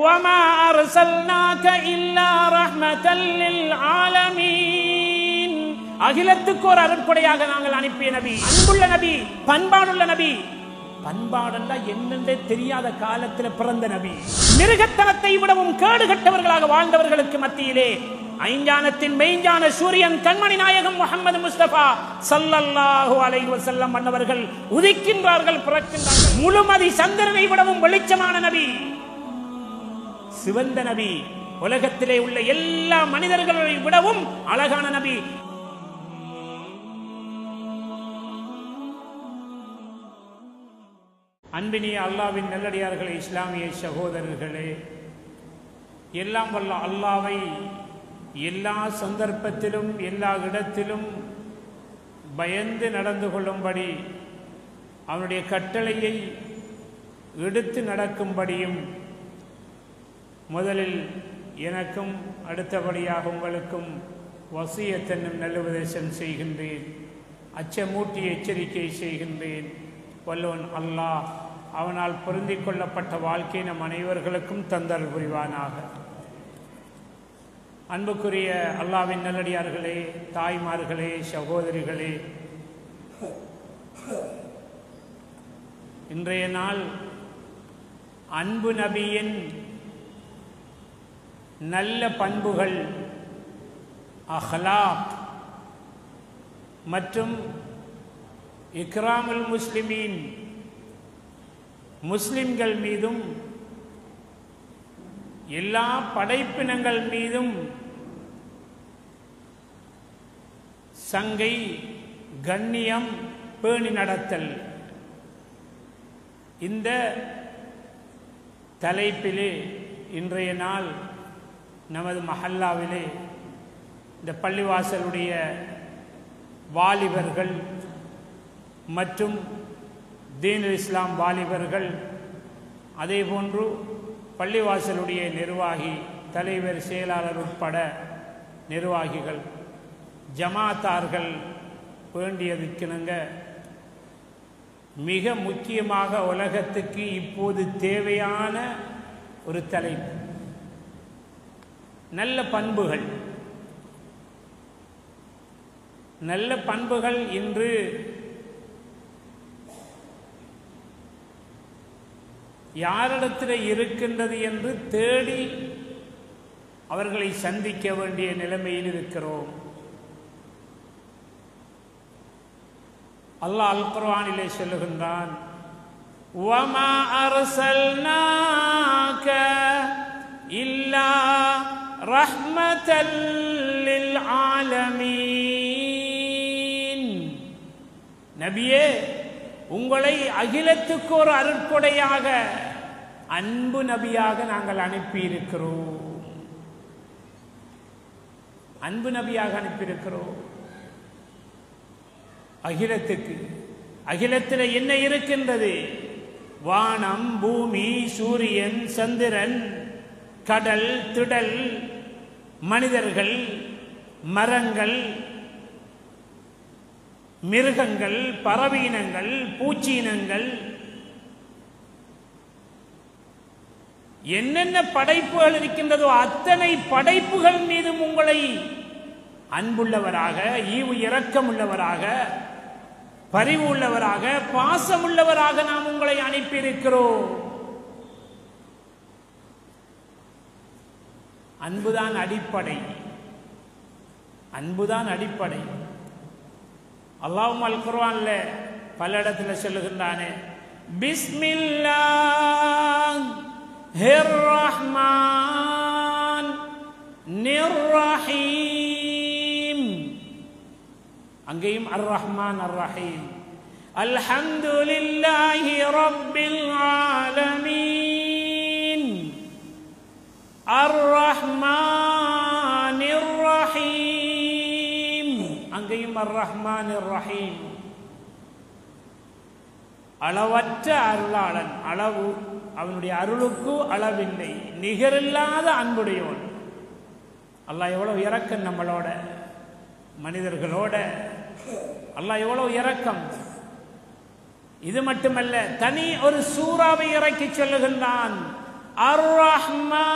وَمَا أَرْسَلْنَاكَ إِلَّا رَحْمَةً لِلْعَالَمِينَ. அகிலத்துக்கு ஒரு அருட்கொடையாக நாங்கள் அனுப்பிய நபி, அன்புள்ள நபி, பண்பாடுள்ள நபி. பண்பாடல்ல என்னென்றே தெரியாத காலத்தில் பிறந்த நபி, மிருகத்தனத்தை விடவும் கேடுகட்டவர்களாக வாழ்ந்தவர்களுக்கு மத்தியிலே ஐஞ்ஞானத்தின் மெய்ஞான சூரியன் கண்மணி நாயகம் முஹம்மது முஸ்தபா ஸல்லல்லாஹு அலைஹி வஸல்லம் அன்னவர்கள் உதிக்கின்றார்கள், பிறக்கின்றார்கள். முழுமதி சந்திரனை விடவும் வெளிச்சமான நபி, சிவந்த நபி, உலகத்திலே உள்ள எல்லா மனிதர்களை விடவும் அழகான நபி. அன்பினிய அல்லாஹ்வின் நல்லடியார்களே, இஸ்லாமிய சகோதரர்களே, எல்லாம் வல்ல அல்லாஹ்வை எல்லா சந்தர்ப்பத்திலும் எல்லா இடத்திலும் பயந்து நடந்து கொள்ளும்படி, அவனுடைய கட்டளையை எடுத்து நடக்கும்படியும் முதலில் எனக்கும் அடுத்தபடியாக உங்களுக்கும் வசியத் என்னும் நல்லுபதேசம் செய்கின்றேன். அச்சமூட்டி எச்சரிக்கை செய்கின்றேன். வல்லவன் அல்லாஹ் அவனால் பொருந்திக் கொள்ளப்பட்ட வாழ்க்கை நம் அனைவர்களுக்கும் தந்தல் புரிவானாக. அன்புக்குரிய அல்லாஹ்வின் நல்லடியார்களே, தாய்மார்களே, சகோதரிகளே, இன்றைய நாள் அன்பு நபியின் நல்ல பண்புகள், அஹ்லாக் மற்றும் இக்ராமுல் முஸ்லிமீன், முஸ்லிம்கள் மீதும் எல்லா படைப்பினங்கள் மீதும் சங்கை, கண்ணியம் பேணி நடத்தல், இந்த தலைப்பிலே இன்றைய நாள் நமது மஹல்லாவிலே இந்த பள்ளிவாசலுடைய வாலிபர்கள் மற்றும் தீனுல் இஸ்லாம் வாலிபர்கள், அதேபோன்று பள்ளிவாசலுடைய நிர்வாகி, தலைவர், செயலாளர் உட்பட நிர்வாகிகள், ஜமாத்தார்கள் வேண்டியதுக்கிணங்க மிக முக்கியமாக உலகத்துக்கு இப்போது தேவையான ஒரு தலைப்பு நல்ல பண்புகள். நல்ல பண்புகள் இன்று யாரிடத்தில் இருக்கின்றது என்று தேடி அவர்களை சந்திக்க வேண்டிய நிலைமையில் இருக்கிறோம். அல்லாஹ் அல் குர்ஆனிலே சொல்லுகின்றான், வமா அர்சல்நாக இல்லா ரஹ்மத்தல் லில் ஆலமீன். நபியே, உங்களை அகிலத்துக்கு ஒரு அருட்கொடையாக, அன்பு நபியாக நாங்கள் அனுப்பியிருக்கிறோம். அன்பு நபியாக அனுப்பியிருக்கிறோம் அகிலத்துக்கு. அகிலத்தில் என்ன இருக்கின்றது? வானம், பூமி, சூரியன், சந்திரன், கடல், திடல், மனிதர்கள், மரங்கள், மிருகங்கள், பறவையினங்கள், பூச்சியினங்கள், என்னென்ன படைப்புகள் இருக்கின்றதோ அத்தனை படைப்புகள் மீதும் உங்களை அன்புள்ளவராக, ஈவு இரக்கம் உள்ளவராக, பரிவு உள்ளவராக, பாசம் உள்ளவராக நாம் உங்களை அனுப்பியிருக்கிறோம். அன்புதான் அடிப்படை. அன்புதான் அடிப்படை. அல்லாஹ் அல் குர்ஆன்ல பல இடத்துல சொல்லுகின்றானே, பிஸ்மில்லாஹிர் ரஹ்மானிர் ரஹீம். அங்கேயும் அர் ரஹ்மான் அர் ரஹீம். அல்ஹம்துலில்லாஹி ரப்பில் ஆலமீன் அர் ரஹ்மானிர் ரஹீம். அங்கேயும் அர் ரஹ்மானிர் ரஹீம். அளவற்ற அருளாளன், அளவு அவனுடைய அருளுக்கு அளவில்லை, நிகரில்லாத அன்புடையவன். அல்லாஹ் எவ்வளவு இரக்கம் நம்மளோட, மனிதர்களோட. அல்லாஹ் எவ்வளவு இரக்கம். இது மட்டுமல்ல, தனி ஒரு சூறாவை இறக்கி சொல்லுகின்றான். அர்-ரஹ்மான்.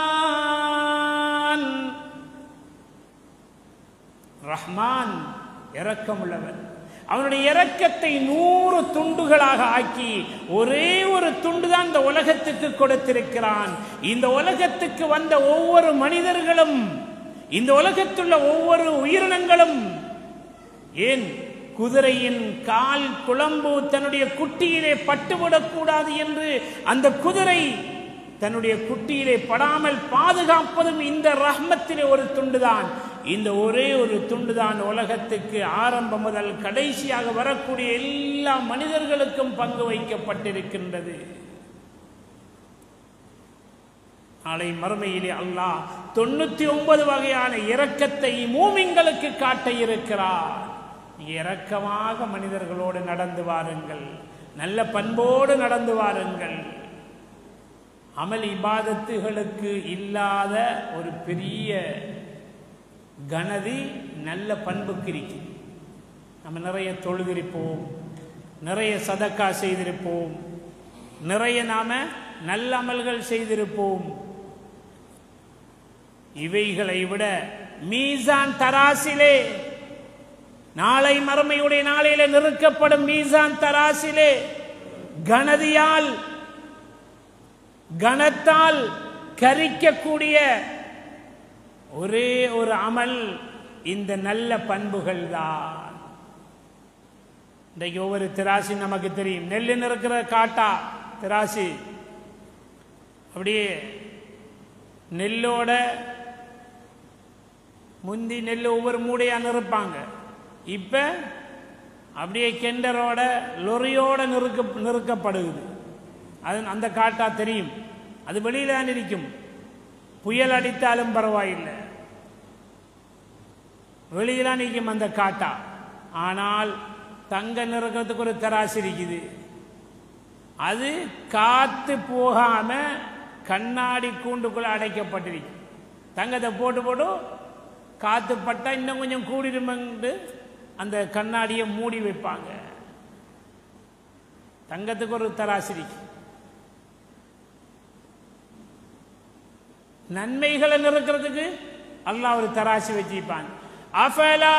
ரஹ்மான் இரக்கமுள்ளவன். அவனுடைய இரக்கத்தை 100 துண்டுகளாக ஆக்கி ஒரே ஒரு துண்டு தான் இந்த உலகத்துக்கு கொடுத்திருக்கிறான். இந்த உலகத்துக்கு வந்த ஒவ்வொரு மனிதர்களும், இந்த உலகத்துள்ள ஒவ்வொரு உயிரினங்களும், ஏன் குதிரையின் கால் குழம்பு தன்னுடைய குட்டியிலே பட்டுவிடக்கூடாது என்று அந்த குதிரை தன்னுடைய குட்டியிலே படாமல் பாதுகாப்பதும் இந்த ரஹ்மத்திலே ஒரு துண்டுதான். இந்த ஒரே ஒரு துண்டுதான் உலகத்துக்கு ஆரம்பம் முதல் கடைசியாக வரக்கூடிய எல்லா மனிதர்களுக்கும் பங்கு வைக்கப்பட்டிருக்கின்றது. நாளை மறுமையிலே அல்லாஹ் 99 வகையான இரக்கத்தை மூமின்களுக்கு காட்ட இருக்கிறார். இரக்கமாக மனிதர்களோடு நடந்து வாருங்கள், நல்ல பண்போடு நடந்து வாருங்கள். அமல் இபாதத்துகளுக்கு இல்லாத ஒரு பெரிய கணதி நல்ல பண்புக்கு இருக்கு. நம்ம நிறைய தொழுதிருப்போம், நிறைய சதக்கா செய்திருப்போம், நிறைய நாம நல்ல அமல்கள் செய்திருப்போம். இவைகளை விட மீசான் தராசிலே, நாளை மறுமையுடைய நாளையில நிறுக்கப்படும் மீசான் தராசிலே கணதியால் கணத்தால் கரிக்கக்கூடிய ஒரே ஒரு அமல் இந்த நல்ல பண்புகள் தான். இன்றைக்கு ஒவ்வொரு திராசி நமக்கு தெரியும். நெல்லு நிறுக்கிற காட்டா திராசி, அப்படியே நெல்லோட முந்தி நெல் ஒவ்வொரு மூடையா நிறுப்பாங்க. இப்ப அப்படியே கெண்டரோட லொரியோட நிறுக்கப்படுது. அது அந்த காட்டா தெரியும், அது வெளியில தான் இருக்கும். புயல் அடித்தாலும் பரவாயில்லை, வெளியில நிற்கும் அந்த காட்டா. ஆனால் தங்க நிறுக்கிறதுக்கு ஒரு தராசு இருக்குது. அது காத்து போகாம கண்ணாடி கூண்டுக்குள்ள அடைக்கப்பட்டிருக்கு. தங்கத்தை போட்டு போட்டு காத்து பட்டா இன்னும் கொஞ்சம் கூடிடுமென்று அந்த கண்ணாடியை மூடி வைப்பாங்க. தங்கத்துக்கு ஒரு தராசு இருக்கு. நன்மைகளை நிறுக்கிறதுக்கு அல்லாஹ் ஒரு தராசு வச்சிருப்பான். அஃபலா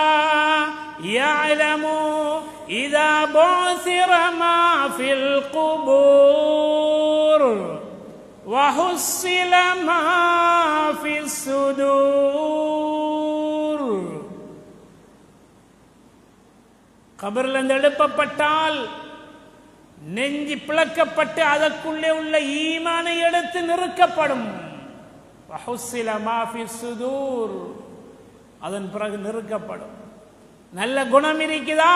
யஅலமு இதா புஸிர மா ஃபில் குபூர் வஹுஸ்ஸில மா ஃபிஸ் சுதூர். கபர்ல இருந்து எழுப்பப்பட்டால் நெஞ்சு பிளக்கப்பட்டு அதற்குள்ளே உள்ள ஈமானை எடுத்து நிறுக்கப்படும். அதன் பிறகு நிறுக்கப்படும். நல்ல குணம் இருக்குதா,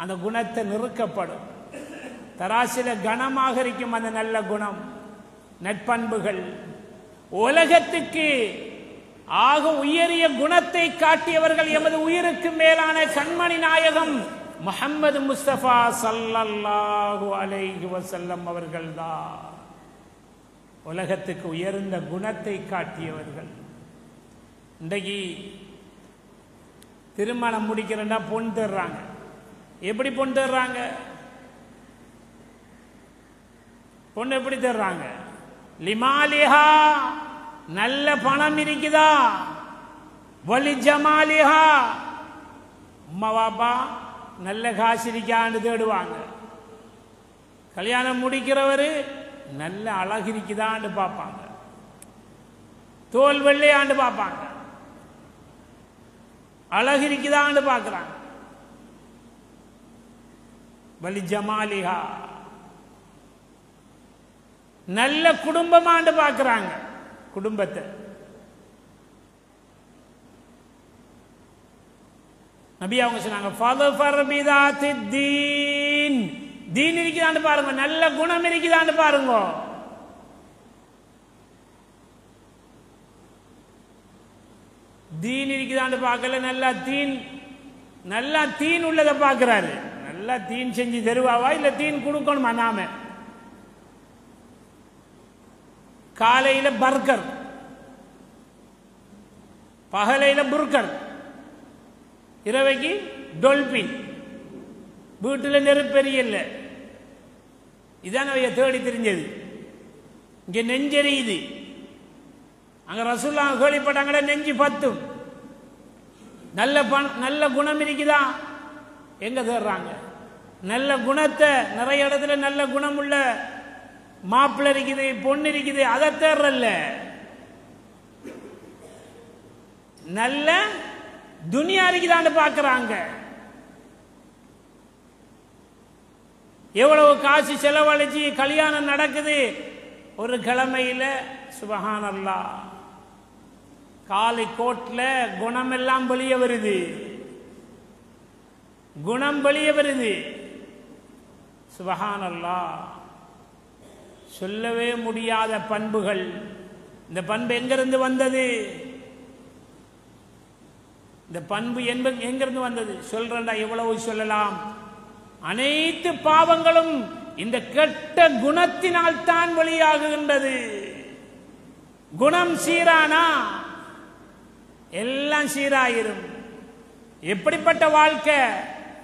அந்த குணத்தை நிறுக்கப்படும். தராசில கனமாக இருக்கும் அந்த நல்ல குணம், நட்பண்புகள். உலகத்துக்கு ஆக உயரிய குணத்தை காட்டியவர்கள் எமது உயிருக்கு மேலான கண்மணி நாயகம் முஹம்மது முஸ்தபா ஸல்லல்லாஹு அலைஹி வஸல்லம் அவர்கள்தான். உலகத்துக்கு உயர்ந்த குணத்தை காட்டியவர்கள். இன்றைக்கு திருமணம் முடிக்கிறேன்னா பொன் தர்றாங்க. எப்படி பொன் தர்றாங்க? பொண்ணு எப்படி தர்றாங்க? லிமாலிஹா, நல்ல பணம் இருக்குதா, வலி ஜமாலிஹா, உம்மா பாப்பா நல்ல காசு இருக்கான்னு தேடுவாங்க. கல்யாணம் முடிக்கிறவரு நல்ல அழகு இருக்குதான்னு பார்ப்பாங்க, தோல் வெள்ளையாண்டு பார்ப்பாங்க, அழகு இருக்குதான்னு பார்க்கிறாங்க. வலி ஜமாலிஹா, நல்ல குடும்பமாண்டு பார்க்கிறாங்க. குடும்பத்தை நபி அவங்க சொன்னாங்க, ஃபதஃபர் பிதாத்தித் தீன், தீன் இருக்குதான்னு பாருங்க, நல்ல குணம் இருக்குதான்னு பாருங்க. தீன் இருக்குதான்னு பார்க்கல, நல்லா தீன் உள்ளதை பார்க்கிறாரு. நல்லா தீன் செஞ்சு தருவாவா இல்ல தீன் கொடுக்கணுமா? நாம காலையில பர்கர், பகலையில புர்கர், இரவைக்கு டொல்பின், வீட்டில் நெருப்பெரியல்ல. இதான் அவைய தேடி தெரிஞ்சது. இங்க நெஞ்செரியுது. அங்க ரசூலுல்லாஹ் கேள்விப்பட்டாங்கட நெஞ்சு பத்தும். நல்ல குணம் இருக்குதா? எங்க தேடுறாங்க? நல்ல குணத்தை நிறைய இடத்துல நல்ல குணம் உள்ள மாப்பிள்ளை இருக்குது, பொண்ணு இருக்குது, அதை தேடுறல்ல. நல்ல துனியா இருக்குதான்னு பாக்குறாங்க. எவ்வளவு காசு செலவழிச்சு கல்யாணம் நடக்குது ஒரு கிழமையில. சுபஹானல்லாஹ், காலை கோட்ல குணம் எல்லாம் வெளியே வருது, குணம் வெளியே வருது. சுபஹானல்லாஹ், சொல்லவே முடியாத பண்புகள். இந்த பண்பு எங்கிருந்து வந்தது? இந்த பண்பு எங்கிருந்து வந்தது? சொல்றா எவ்வளவு சொல்லலாம். அனைத்து பாவங்களும் இந்த கெட்ட குணத்தினால் தான் வெளியாகுகின்றது. குணம் சீரானா எல்லாம் சீராயிரும். எப்படிப்பட்ட வாழ்க்கை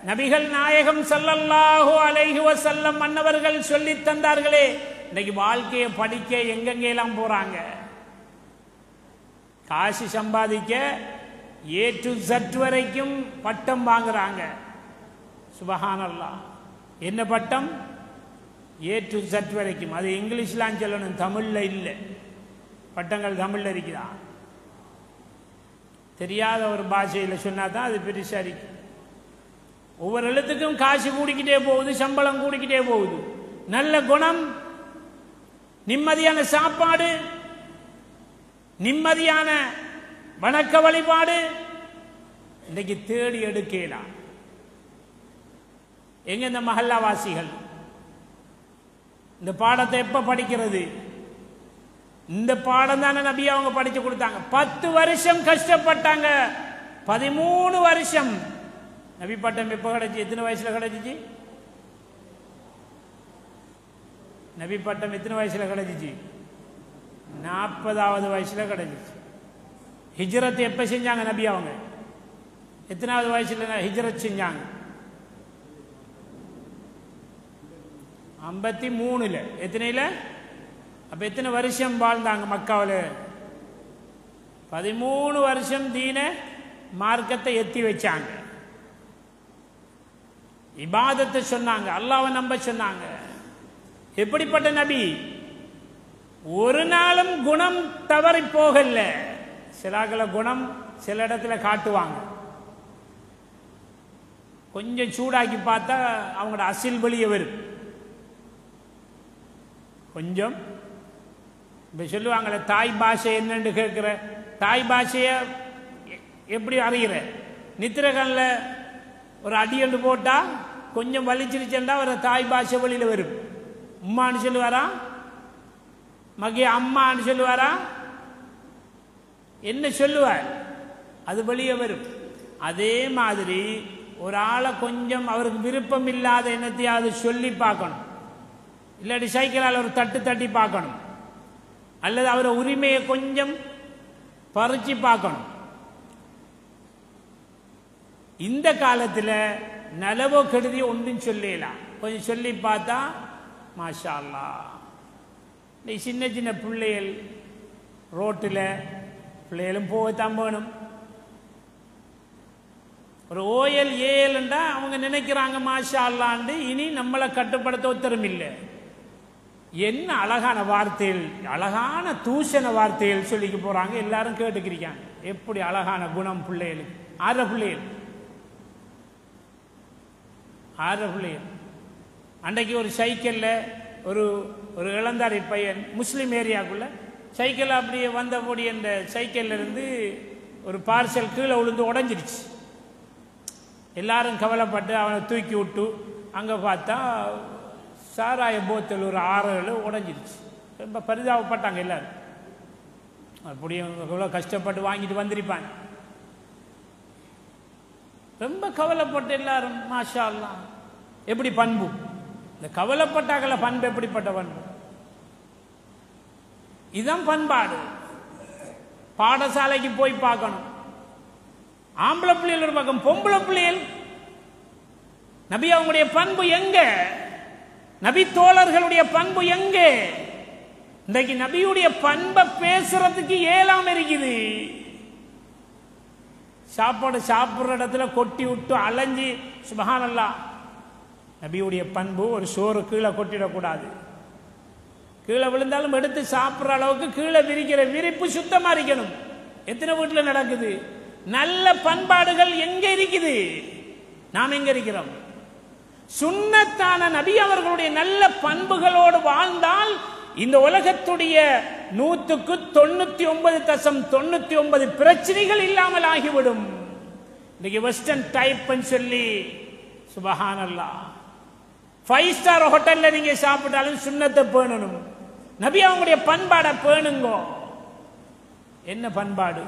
நபிகள் நாயகம் ஸல்லல்லாஹு அலைஹி வஸல்லம் மன்னவர்கள் சொல்லி தந்தார்களே. இன்னைக்கு வாழ்க்கையை படிக்க எங்கெங்கெல்லாம் போறாங்க. காசு சம்பாதிக்க A to Z வரைக்கும் பட்டம் வாங்குறாங்க. சுபஹானல்லாஹ், என்ன பட்டம்? A to Z வரைக்கும். அது இங்கிலீஷ்லாம் சொல்லணும், தமிழ்ல இல்லை. பட்டங்கள் தமிழ்ல இருக்குதா? தெரியாத ஒரு பாஷையில் சொன்னா தான் அது பெருசா இருக்கு. ஒவ்வொரு எழுத்துக்கும் காசு கூடிக்கிட்டே போகுது, சம்பளம் கூடிக்கிட்டே போகுது. நல்ல குணம், நிம்மதியான சாப்பாடு, நிம்மதியான வணக்க வழிபாடு இன்னைக்கு தேடி எடுக்கலாம். எங்க இந்த மஹல்லாவாசிகள் இந்த பாடத்தை எப்ப படிக்கிறது? இந்த பாடம் தானே நபி அவங்க படிச்சு கொடுத்தாங்க. 10 வருஷம் கஷ்டப்பட்டாங்க. 13 வருஷம். நபி பட்டம் எப்ப கிடைச்சி? எத்தனை வயசுல கிடைச்சிச்சு? நபி பட்டம் எத்தனை வயசுல கிடைச்சிச்சு? 40வது வயசுல கிடைச்சிச்சு. ஹிஜ்ரத் எப்ப செஞ்சாங்க நபி அவங்க? எத்தனாவது வயசுல ஹிஜ்ரத் செஞ்சாங்க? 53ல. எத்தனையில? அப்ப எத்தனை வருஷம் வாழ்ந்தாங்க மக்காவில்? 13 வருஷம் தீன மார்க்கத்தை எத்தி வச்சாங்க. இபாதத்தை சொன்னாங்க, அல்லாஹ்வை நம்ப சொன்னாங்க. எப்படிப்பட்ட நபி? ஒரு நாளும் குணம் தவறி போகல. சிலாக்கள குணம் சில இடத்துல காட்டுவாங்க, கொஞ்சம் சூடாக்கி பார்த்தா அவங்களோட அசில் வெளியே வரும். கொஞ்சம் இப்ப சொல்லுவாங்களே தாய் பாஷை என்னன்னு கேட்கிற, தாய் பாஷைய எப்படி அறிகிற? நித்திரகன்ல ஒரு அடி என்று போட்டா கொஞ்சம் வலிச்சிருச்சா ஒரு தாய் பாஷை வெளியில வரும். உம்மான்னு சொல்லுவாரா, மகே அம்மான்னு சொல்லுவாரா, என்ன சொல்லுவார்? அது வெளியே வரும். அதே மாதிரி ஒரு ஆளை கொஞ்சம் அவருக்கு விருப்பம் இல்லாத என்னத்தையாவது சொல்லி பார்க்கணும், இல்லாட்டி சைக்கிளால் ஒரு தட்டு தட்டி பார்க்கணும், அல்லது அவரை உரிமையை கொஞ்சம் பறிச்சு பார்க்கணும். இந்த காலத்தில் நலவோ கெடுதி ஒன்றும் சொல்லலாம். கொஞ்சம் சொல்லி பார்த்தா மாஷா அல்லாஹ். சின்ன சின்ன பிள்ளைகள் ரோட்டில் பிள்ளைகளும் போகத்தான் வேணும். ஒரு ஓயல் ஏயல்ண்டா அவங்க நினைக்கிறாங்க மாஷா அல்லாண்டு. இனி நம்மளை கட்டுப்படுத்த ஒத்தரும் இல்லை. என்ன அழகான வார்த்தைகள், அழகான தூஷண வார்த்தைகள் சொல்லிக்க போறாங்க. எல்லாரும் கேட்டுக்கிறீங்க. எப்படி அழகான குணம் பிள்ளைகளுக்கு. 6 பிள்ளைகள், 6 பிள்ளைகள். அன்றைக்கு ஒரு சைக்கிள்ல ஒரு இளந்தாரி பையன் முஸ்லீம் ஏரியாக்குள்ள சைக்கிள் அப்படியே வந்தபடி அந்த சைக்கிள்ல இருந்து ஒரு பார்சல் கீழே விழுந்து உடஞ்சிருச்சு. எல்லாரும் கவலைப்பட்டு அவனை தூக்கி விட்டு அங்கே பார்த்தா சாராய போத்தல் ஒரு 6 உடஞ்சிருச்சு. ரொம்ப பரிதாபப்பட்டாங்க எல்லாரும். அப்படியும் எவ்வளோ கஷ்டப்பட்டு வாங்கிட்டு வந்திருப்பாங்க. ரொம்ப கவலைப்பட்டு எல்லாரும் மாஷா அல்லாஹ். எப்படி பண்பு? இந்த கவலைப்பட்டாக்கல பண்பு எப்படிப்பட்ட பண்பு? இதுதான் பண்பாடு. பாடசாலைக்கு போய் பார்க்கணும். ஆம்பளை பிள்ளைகள் ஒரு பக்கம், பொம்பளை பிள்ளைகள். நபி அவங்களுடைய பண்பு எங்க? நபி தோழர்களுடைய பண்பு எங்கே? இன்றைக்கு நபியுடைய பண்பை பேசுறதுக்கு ஏலாம் இருக்குது. சாப்பாடு சாப்பிடுற இடத்துல கொட்டி விட்டு அலைஞ்சி சுப்ஹானல்லாஹ். நபியுடைய பண்பு ஒரு சோறு கீழே கொட்டிடக்கூடாது. கீழே விழுந்தாலும் எடுத்து சாப்பிட்ற அளவுக்கு கீழே விரிக்கிற விரிப்பு சுத்தமா இருக்கணும். எத்தனை வீட்டில் நடக்குது? நல்ல பண்பாடுகள் எங்க இருக்குது? நாம் எங்க இருக்கிறோம்? சுன்னத்தான நபி அவர்களுடைய நல்ல பண்புகளோடு வாழ்ந்தால் இந்த உலகத்துடைய 99.99% பிரச்சனைகள் இல்லாமல் ஆகிவிடும். இன்னைக்கு வெஸ்டர்ன் டைப் சொல்லி சுப்ஹானல்லாஹ் 5 ஸ்டார் ஹோட்டல்ல நீங்க சாப்பிட்டாலும் சுன்னத்தை பேணணும். நபி அவங்களுடைய பண்பாடை பேணுங்க. என்ன பண்பாடு?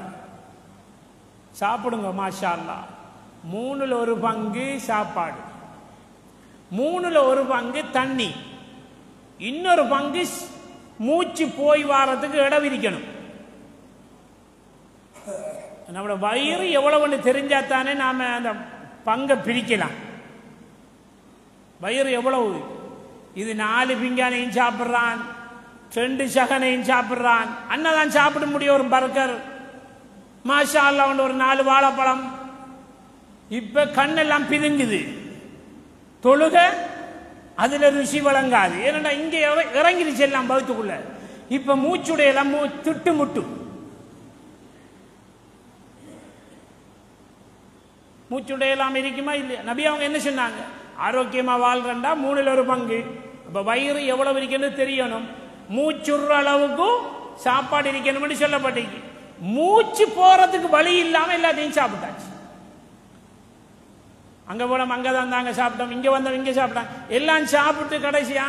சாப்பிடுங்க மாஷா அல்லாஹ். 3/1 பங்கு சாப்பாடு, 3/1 தண்ணி, இன்னொரு பங்கு மூச்சு போய் வாரத்துக்கு இடம் இருக்கணும். நம்மளோட வயிறு எவ்வளவுன்னு தெரிஞ்சாத்தானே நாம அந்த பங்கை பிரிக்கலாம். வயிறு எவ்வளவு? இது 4 பிங்கானையும் சாப்பிட்றான், 2 சகனையும் சாப்பிட்றான். அண்ணதான் சாப்பிட முடியும். ஒரு பர்கர் மாஷா அல்லாஹ், ஒரு 4 வாழைப்பழம். இப்ப கண்ணெல்லாம் பிதுங்குது. தொழுக அதுல ருசி வழங்காது. ஏன்னா இங்க இறங்கிருச்சு எல்லாம் பௌத்துக்குள்ள. இப்ப மூச்சுடைய எல்லாம் திட்டு முட்டு. மூச்சுடைய எல்லாம் இருக்குமா இல்லையா? நபி அவங்க என்ன சொன்னாங்க? ஆரோக்கியமா வாழ்றா 3/1 பங்கு. அப்ப வயிறு எவ்வளவு இருக்குன்னு தெரியணும். மூச்சுற அளவுக்கு சாப்பாடு இருக்கணும் சொல்லப்பட்டீங்க. மூச்சு போறதுக்கு வழி இல்லாம எல்லாத்தையும் சாப்பிட்டாச்சு. அங்க போனோம், அங்கதான் தாங்க சாப்பிட்டோம், இங்க வந்தோம், இங்க சாப்பிட்டோம், எல்லாம் சாப்பிட்டு கடைசியா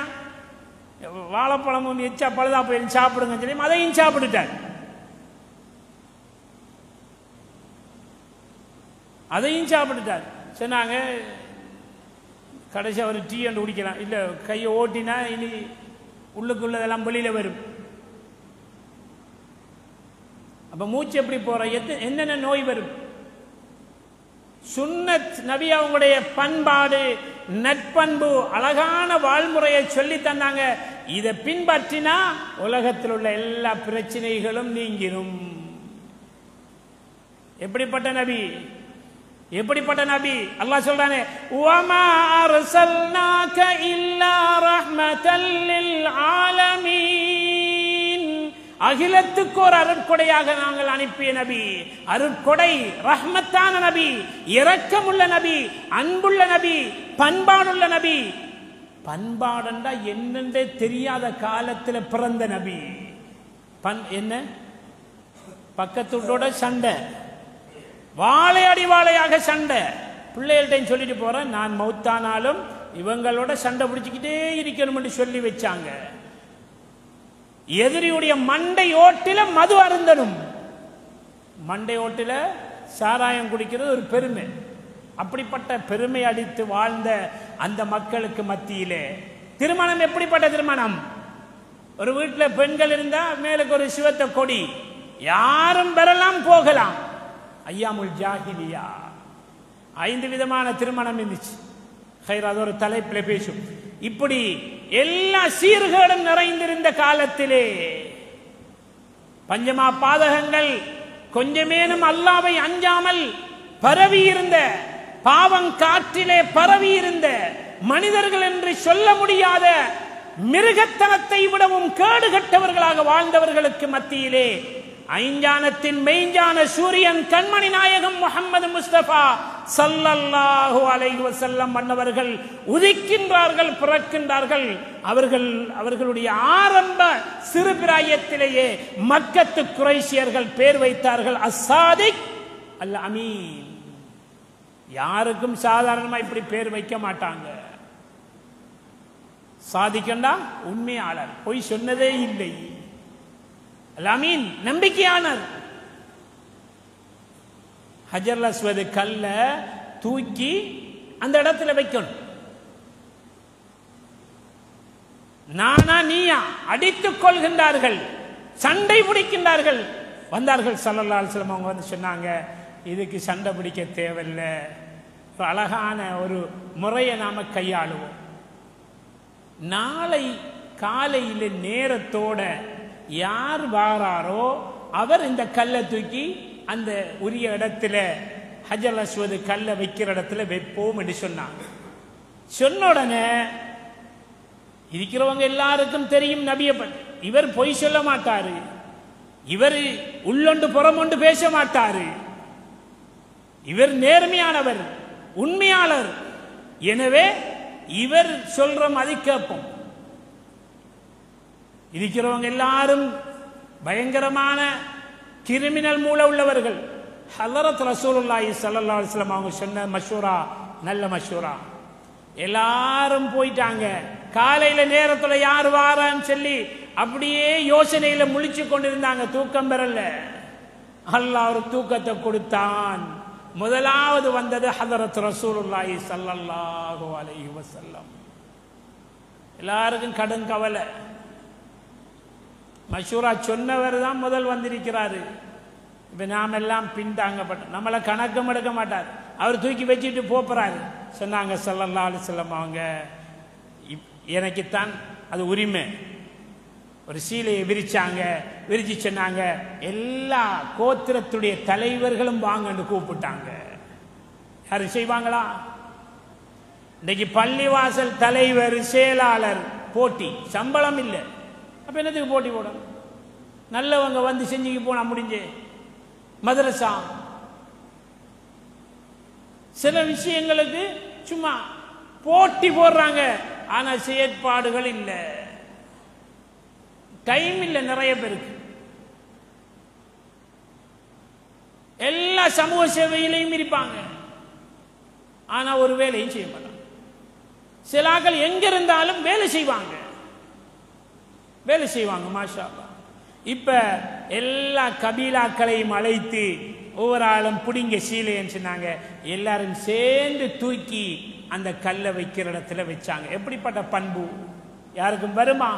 வாழைப்பழமும் எச்சா பழுதா போய் சாப்பிடுங்க சொல்லி அதையும் சாப்பிட்டுட்டார். அதையும் சாப்பிட்டுட்டார். சொன்னாங்க கடைசி அவர் டீ அண்டு குடிக்கலாம். இல்ல கையை ஓட்டினா இனி உள்ளுக்குள்ளதெல்லாம் வெளியில வரும். அப்ப மூச்சு எப்படி போற? என்னென்ன நோய் வரும்? சுன்னத் நபி அவங்களுடைய பண்பாடு, நட்பண்பு, அழகான வாழ்முறையை சொல்லி தந்தாங்க. இதை பின்பற்றினா உலகத்தில் உள்ள எல்லா பிரச்சனைகளும் நீங்கிடும். எப்படிப்பட்ட நபி? எப்படிப்பட்ட நபி? அல்லாஹ் சொல்றானே, வமா அர்சல்நாக இல்லா ரஹ்மத்தல் லில் ஆலமீன். அகிலத்துக்கு ஒரு அருட்கொடையாக நாங்கள் அனுப்பிய நபி. அருட்கொடை, ரஹ்மத்தான நபி, இரக்கமுள்ள நபி, அன்புள்ள நபி, பண்பாடுள்ள நபி. பண்பாடுண்டா என்னென்றே தெரியாத காலத்தில் பிறந்த நபி. என்ன பக்கத்தோட சண்டை, வாழையடி வாழையாக சண்டை. பிள்ளைகள்கிட்ட சொல்லிட்டு போறேன், நான் மௌத்தானாலும் இவங்களோட சண்டை பிடிச்சுக்கிட்டே இருக்கணும் சொல்லி வச்சாங்க. எதிரியுடைய மண்டை ஓட்டில மது அருந்தனும். மண்டை ஓட்டில சாராயம் குடிக்கிறது ஒரு பெருமை. அப்படிப்பட்ட பெருமை அடித்து வாழ்ந்த அந்த மக்களுக்கு மத்தியிலே திருமணம் எப்படிப்பட்ட திருமணம்? ஒரு வீட்டில் பெண்கள் இருந்தா மேலுக்கு ஒரு சிவத்த கொடி, யாரும் பெறலாம் போகலாம். ஐயாமுல் ஜாஹிலியா 5 விதமான திருமணம் இருந்துச்சு. அது ஒரு தலைப்பில் பேசும். இப்படி எல்லா சீர்கேடும் நிறைந்திருந்த காலத்திலே பஞ்சமா பாதகங்கள் கொஞ்சமேனும் அல்லாவை அஞ்சாமல் பரவி இருந்த, பாவம் காற்றிலே பரவி இருந்த, மனிதர்கள் என்று சொல்ல முடியாத மிருகத்தனத்தை விடவும் கேடுகட்டவர்களாக வாழ்ந்தவர்களுக்கு மத்தியிலே ஐஞ்சானத்தின் மெய்ஞ்சான சூரியன் கண்மணி நாயகம் முஹம்மது முஸ்தபா ஸல்லல்லாஹு அலைஹி வஸல்லம் மன்னவர்கள் உதிக்கின்றார்கள், பிறக்கின்றார்கள். அவர்களுடைய ஆரம்ப சிறு பிராயத்திலேயே மக்கத்து குறைஷியர்கள் பேர் வைத்தார்கள் அஸ்ஸாதிக் அல் அமீன். யாருக்கும் சாதாரணமா இப்படி பேர் வைக்க மாட்டாங்க. சாதிக்கண்டா உண்மையாளர், பொய் சொன்னதே இல்லை. அமீன் நம்பிக்கையாளர். ஹஜர் அஸ்வத் கல்ல தூக்கி அந்த இடத்துல வைக்கணும். நானா நீயா அடித்துக் கொள்கின்றார்கள், சண்டை பிடிக்கின்றார்கள். வந்தார்கள் ஸல்லல்லாஹு அலைஹி வஸல்லம். அவங்க வந்து சொன்னாங்க, இதுக்கு சண்டை பிடிக்க தேவையில்லை, ஒரு அழகான ஒரு முறையை நாம கையாளுவோம். நாளை காலையில் நேரத்தோட யார் வாராரோ அவர் இந்த கல்லை தூக்கி அந்த உரிய இடத்துல ஹஜர் அஸ்வத் கல்லை வைக்கிற இடத்துல வைப்போம் என்று சொன்னாங்க. சொன்ன உடனே இருக்கிறவங்க எல்லாருக்கும் தெரியும் நபியை பற்றி. இவர் பொய் சொல்ல மாட்டாரு, இவர் உள்ளொண்டு புறமொண்டு பேச மாட்டாரு, இவர் நேர்மையானவர், உண்மையாளர். எனவே இவர் சொல்ற மாதிரி கேட்போம். இருக்கிறவங்க எல்லாரும் பயங்கரமான கிரிமினல் மூளை உள்ளவர்கள். ஹலரத் ரசூலுல்லாஹி ஸல்லல்லாஹு அலைஹி வஸல்லம் அவங்க சொன்ன மஷூரா நல்ல மஷூரா. எல்லாரும் போயிட்டாங்க. காலையில நேரத்துல யார் வாரான்னு சொல்லி அப்படியே யோசனையில முழிச்சு கொண்டிருந்தாங்க. தூக்கம் பெறல. அல்லாஹ் ஒரு தூக்கத்தை கொடுத்தான். முதலாவது வந்தது ஹதரத் ரசூலுல்லாஹி ஸல்லல்லாஹு அலைஹி வஸல்லம். எல்லாருக்கும் கடும் கவலை. மஷூரா சொன்னவர் தான் முதல் வந்திருக்கிறாரு. இப்ப நாம எல்லாம் பின்தாங்கப்பட்ட நம்மளை கணக்கம் எடுக்க மாட்டார். அவர் தூக்கி வச்சுட்டு போறாரு. சொன்னாங்க ஸல்லல்லாஹு அலைஹி வஸல்லம் அவங்க, எனக்குத்தான் அது உரிமை. ஒரு சீலையை விரிச்சாங்க. விரிச்சு சொன்னாங்க, எல்லா கோத்திரத்துடைய தலைவர்களும் வாங்கன்னு கூப்பிட்டாங்க. யாரு செய்வாங்களா? இன்னைக்கு பள்ளிவாசல் தலைவர் செயலாளர் போட்டி, சம்பளம் இல்லை. அப்ப என்னத்துக்கு போட்டி போடணும்? நல்லவங்க வந்து செஞ்சுக்கு போனா முடிஞ்சு. மதரசா சில விஷயங்களுக்கு சும்மா போட்டி போடுறாங்க. ஆனா செயற்பாடுகள் இல்லை, டைம் இல்லை. நிறைய பேருக்கு எல்லா சமூக சேவையிலையும் இருப்பாங்க, ஆனா ஒரு வேலையும் செய்ய மாட்டாங்க. சில ஆட்கள் எங்க இருந்தாலும் வேலை செய்வாங்க. மாஷா அல்லாஹ். இப்ப எல்லா கபீலாக்களையும் அழைத்து ஒவ்வொரு ஆளும் பிடிங்க சீலைன்னு சொன்னாங்க. எல்லாரும் சேர்ந்து தூக்கி அந்த கல்லை வைக்கிற இடத்துல வச்சாங்க. எப்படிப்பட்ட பண்பு யாருக்கும் வருமா?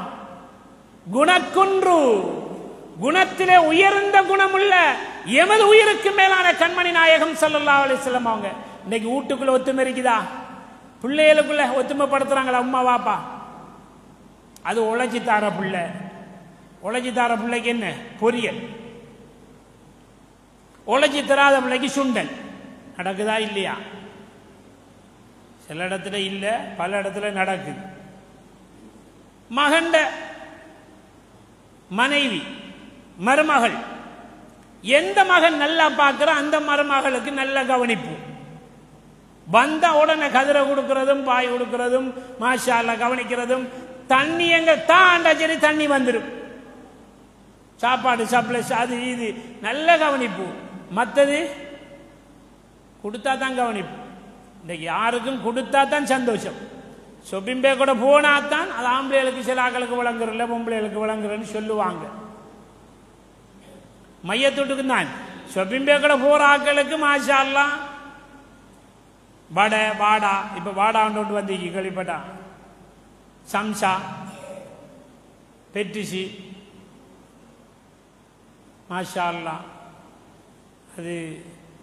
குணக்குன்று, குணத்திலே உயர்ந்த குணமுள்ள எமது உயிருக்கு மேலான கண்மணி நாயகம் ஸல்லல்லாஹு அலைஹி வஸல்லம் அவங்க. இன்னைக்கு வீட்டுக்குள்ள ஒத்துமை இருக்குதா? பிள்ளைகளுக்குள்ள ஒத்துமைப்படுத்துறாங்களா அம்மா வாப்பா? அது உழைச்சி தார பிள்ளை. உழைச்சி தார பிள்ளைக்கு என்ன பொரியல், உழைச்சி தராத பிள்ளைக்கு சுண்டல். நடக்குதா இல்லையா? சில இடத்துல இல்ல, பல இடத்துல நடக்குது. மகண்ட மனைவி மருமகள், எந்த மகன் நல்லா பார்க்கிற அந்த மருமகளுக்கு நல்ல கவனிப்பு. வந்த உடனே கதிரை கொடுக்கிறதும் பாய் கொடுக்கிறதும் மாஷா அல்லாஹ் கவனிக்கிறதும். தண்ணி எங்க தாண்டா சரி தண்ணி வந்துடும். சாப்பாடு சப்ளை அது இது நல்ல கவனிப்பு. மற்றது கொடுத்தா தான் கவனிப்பு. இன்னைக்கு யாருக்கும் கொடுத்தா தான் சந்தோஷம். சொப்பிம்பே கூட போனா தான் அது ஆம்பளைகளுக்கு சில ஆக்களுக்கு விளங்குறல, பொம்பளைகளுக்கு விளங்குறன்னு சொல்லுவாங்க. மையத்தொட்டுக்கு தான் சொப்பிம்பே கூட போற ஆக்களுக்கு மாஷா அல்லாஹ் வடை வாடா. இப்ப வாடா கொண்டு வந்து கேள்விப்பட்டா சம்சா பெட்டிசி மாஷா அல்லாஹ். அது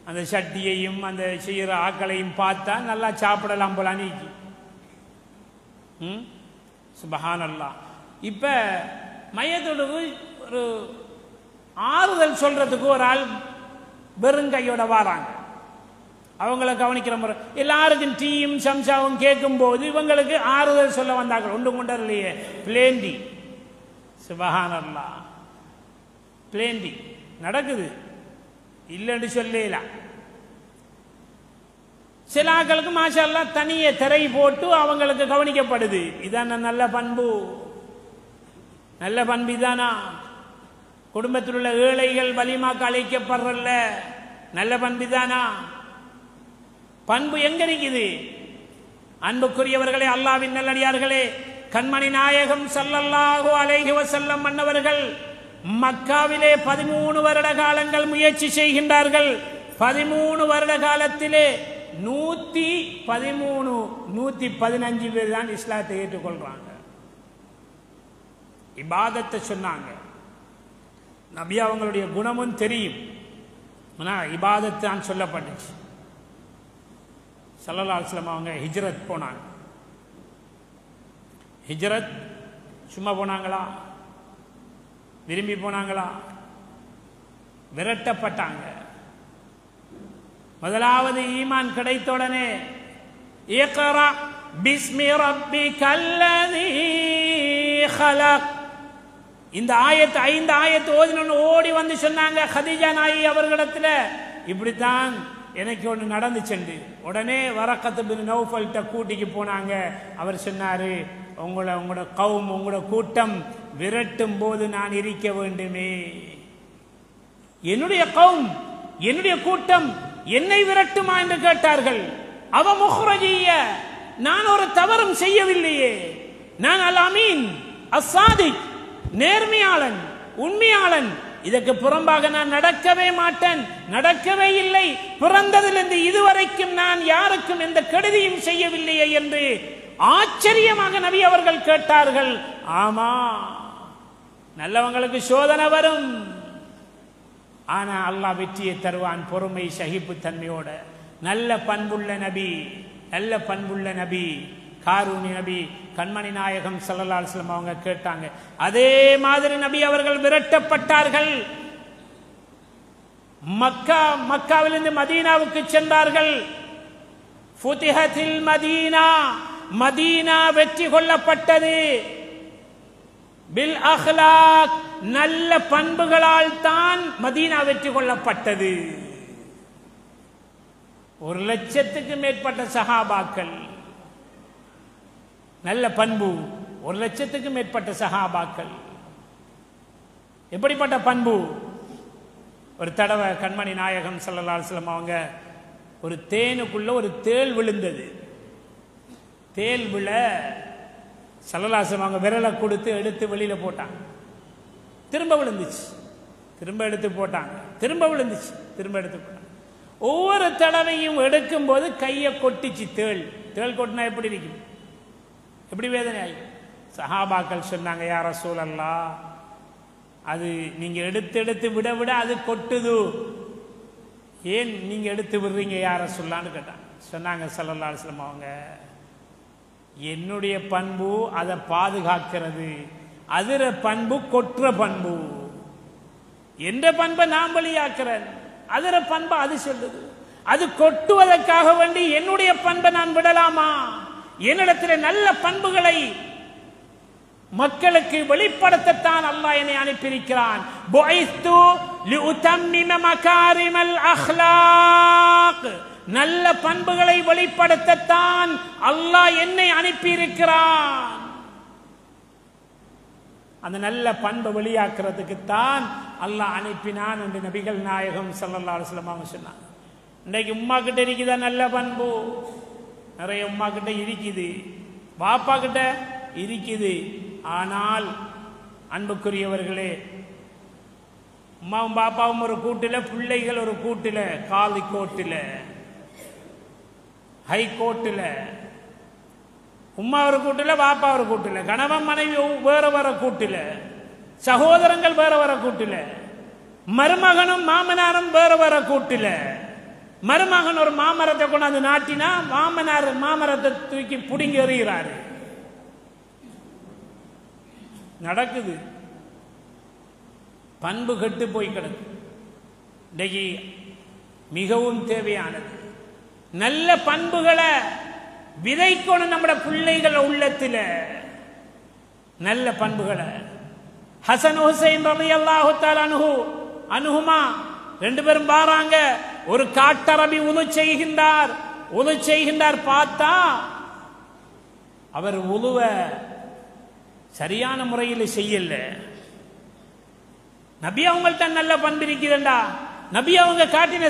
அந்த சட்டியையும் அந்த செய்கிற ஆக்களையும் பார்த்தா நல்லா சாப்பிடலாம் போல நீக்கி. சுபஹானல்லாஹ். இப்ப மையத்தொடுக்கு ஒரு ஆறுதல் சொல்றதுக்கு ஒரு ஆள் வெறுங்கையோட வாராங்க. அவங்கள கவனிக்கிற முறை எல்லாருக்கும் டீயும் சம்சாவும் கேட்கும் போது இவங்களுக்கு ஆறுதல் சொல்ல வந்தாங்க. ஒன்று கொண்டர்லையே பிளேண்டி. சுபஹானல்லாஹ். பிளேண்டி நடக்குது இல்லைன்னு சொல்லலாம். சில ஆக்களுக்கு மாஷா அல்லாஹ் தனியே திரை போட்டு அவங்களுக்கு கவனிக்கப்படுது. இதான நல்ல பண்பு? நல்ல பண்பு இதானா? குடும்பத்தில் உள்ள ஏழைகள் வலிமாக்கு அழைக்கப்படுறல்ல, நல்ல பண்பு தானா? பண்பு எங்க இருக்குது? அன்புக்குரியவர்களே, அல்லாஹ்வின் நல்லடியார்களே, கண்மணி நாயகம் ஸல்லல்லாஹு அலைஹி வஸல்லம் மன்னவர்கள் மக்காவிலே 13 வருட காலங்கள் முயற்சி செய்கின்றார்கள். 13 வருட காலத்திலே 115 பேர் தான் இஸ்லாத்தை ஏற்றுக்கொள்றாங்க. இபாதத்தை சொன்னாங்க. நபி அவங்களுடைய குணமும் தெரியும், இபாதத்து தான் சொல்லப்பட்டுச்சு. ஸல்லல்லாஹு அலைஹி வஸல்லம் அவங்க ஹிஜ்ரத் போனாங்க. ஹிஜ்ரத் சும்மா போனாங்களா? விரும்பி போனாங்களா? விரட்டப்பட்டாங்க. முதலாவது ஈமான் கிடைத்தவுடனே இக்ரா பிஸ்மி ரப்பிக்கல்லதீ ஹலக், இந்த ஆயத்து 5 ஆயத்து ஓதினு ஓடி வந்து சொன்னாங்க கதீஜா நாயகி அவர்களிடத்துல, இப்படித்தான் எனக்கு ஒன்று நடந்துச்சு. உடனே வரக்கத் பின் நௌஃபல்ட்ட கூட்டிக்கு போனாங்க. அவர் சொன்னாரு, உங்களோட கௌம், உங்களோட கூட்டம் விரட்டும் போது நான் இருக்க வேண்டுமே. என்னுடைய கௌம், என்னுடைய கூட்டம் என்னை விரட்டுமா என்று கேட்டார்கள். அவ முஹ்ரஜிய, நான் ஒரு தவறும் செய்யவில்லையே. நான் அல் அமீன் அஸ்ஸாதிக், நேர்மையாளன், உண்மையாளன். இதற்கு புறம்பாக நான் நடக்கவே மாட்டேன், நடக்கவே இல்லை. பிறந்ததிலிருந்து இதுவரைக்கும் நான் யாருக்கும் எந்த கெடுதியும் செய்யவில்லையே என்று ஆச்சரியமாக நபி அவர்கள் கேட்டார்கள். ஆமா, நல்லவங்களுக்கு சோதனை வரும், ஆனா அல்லாஹ் வெற்றியை தருவான் பொறுமை சகிப்பு தன்மையோட. நல்ல பண்புள்ள நபி, நல்ல பண்புள்ள நபி காரூனி நபி கண்மணி நாயகம் ஸல்லல்லாஹு அலைஹி வஸல்லம் அவங்க கேட்டாங்க. அதே மாதிரி நபி அவர்கள் விரட்டப்பட்டார்கள். மக்காவிலிருந்து மதீனாவுக்கு சென்றார்கள். ஃபுதிஹத்தில் மதீனா, மதீனா வெற்றி கொள்ளப்பட்டது. பில் அஹ்லாக், நல்ல பண்புகளால் தான் மதீனா வெற்றி கொள்ளப்பட்டது. 1,00,000க்கு மேற்பட்ட சஹாபாக்கள், நல்ல பண்பு. 1,00,000க்கு மேற்பட்ட சஹாபாக்கள். எப்படிப்பட்ட பண்பு? ஒரு தடவை கண்மணி நாயகம் ஸல்லல்லாஹு அலைஹி வஸல்லம் அவங்க ஒரு தேனுக்குள்ள ஒரு தேள் விழுந்தது. தேள் விழ ஸல்லல்லாஹு அலைஹி வஸல்லம் அவங்க விரலை கொடுத்து எடுத்து வெளியில போட்டாங்க. திரும்ப விழுந்துச்சு, திரும்ப எடுத்து போட்டாங்க, திரும்ப விழுந்துச்சு, திரும்ப எடுத்து போட்டாங்க. ஒவ்வொரு தடவையும் எடுக்கும் போது கையை கொட்டிச்சு தேள். தேள் கொட்டினா எப்படி இருக்கும்? எப்படி வேதனை ஆகி? சஹாபாக்கள் சொன்னாங்க, யா ரசூலல்லாஹ், அது நீங்க எடுத்து எடுத்து விட விட அது கொட்டுது, ஏன் நீங்க எடுத்து விடுறீங்க யா ரசூலுல்லாஹ்னு கேட்டாங்க. சொன்னாங்க ஸல்லல்லாஹு அலைஹி வஸல்லம் அவங்க, என்னுடைய பண்பு அதை பாதுகாக்கிறது, அதுற பண்பு கொற்ற பண்பு. என்ற பண்பை நான் வெளியாக்குறேன், அதுற பண்பை அது சொல்லுது. அது கொட்டுவதற்காக வேண்டி என்னுடைய பண்பை நான் விடலாமா? என்னிடத்தில் நல்ல பண்புகளை மக்களுக்கு வெளிப்படுத்தத்தான் அல்லாஹ் என்னை அனுப்பியிருக்கிறான். புஇஸ்து லிஉதம்மிம மகாரிமல் அஹ்லாக், நல்ல பண்புகளை வெளிப்படுத்தத்தான் அல்லாஹ் என்னை அனுப்பியிருக்கிறான். அந்த நல்ல பண்பை வெளியாக்குறதுக்கு தான் அல்லாஹ் அனுப்பினான் என்று நபிகள் நாயகம் ஸல்லல்லாஹு அலைஹி வஸல்லம் அவங்க சொன்னாங்க. இன்றைக்கு உம்மா கிட்ட இருக்குதா நல்ல பண்பு? நிறைய உம்மா கிட்ட இருக்குது, பாப்பா கிட்ட இருக்குது. ஆனால் அன்புக்குரியவர்களே, உம்மாவும் பாப்பாவும் ஒரு கூட்டில், பிள்ளைகள் ஒரு கூட்டில், காலி கோட்டில், ஹை கோட்டில், உம்மா ஒரு கூட்டில், பாப்பா ஒரு கூட்டில், கணவன் மனைவி வேற வேற கூட்டில், சகோதரங்கள் வேற வேற கூட்டில், மருமகனும் மாமனாரும் வேற வேற கூட்டில். மருமகன் ஒரு மாமரத்தை கொண்டாந்து நாட்டினா மாமனார் மாமரத்தை தூக்கி புடுங்கி எறிகிறாரு. நடக்குது. பண்பு கெட்டு போய் கிடக்கு. இன்றைக்கு மிகவும் தேவையானது நல்ல பண்புகளை விதைக்கணும் நம்முடைய பிள்ளைகள் உள்ளத்தில். நல்ல பண்புகளை ஹசன் ஹுசைன் ரலியல்லாஹு தஆலா அன்ஹுமா 2 பேரும் பாராங்க. ஒரு காட்டரபி உது செய்கின்றார். பார்த்தா அவர் உலுவ சரியான முறையில் செய்யல. நபி அவங்கள்ட்ட நல்ல பண்பு இருக்கிறண்டா. நபி அவங்க காட்டின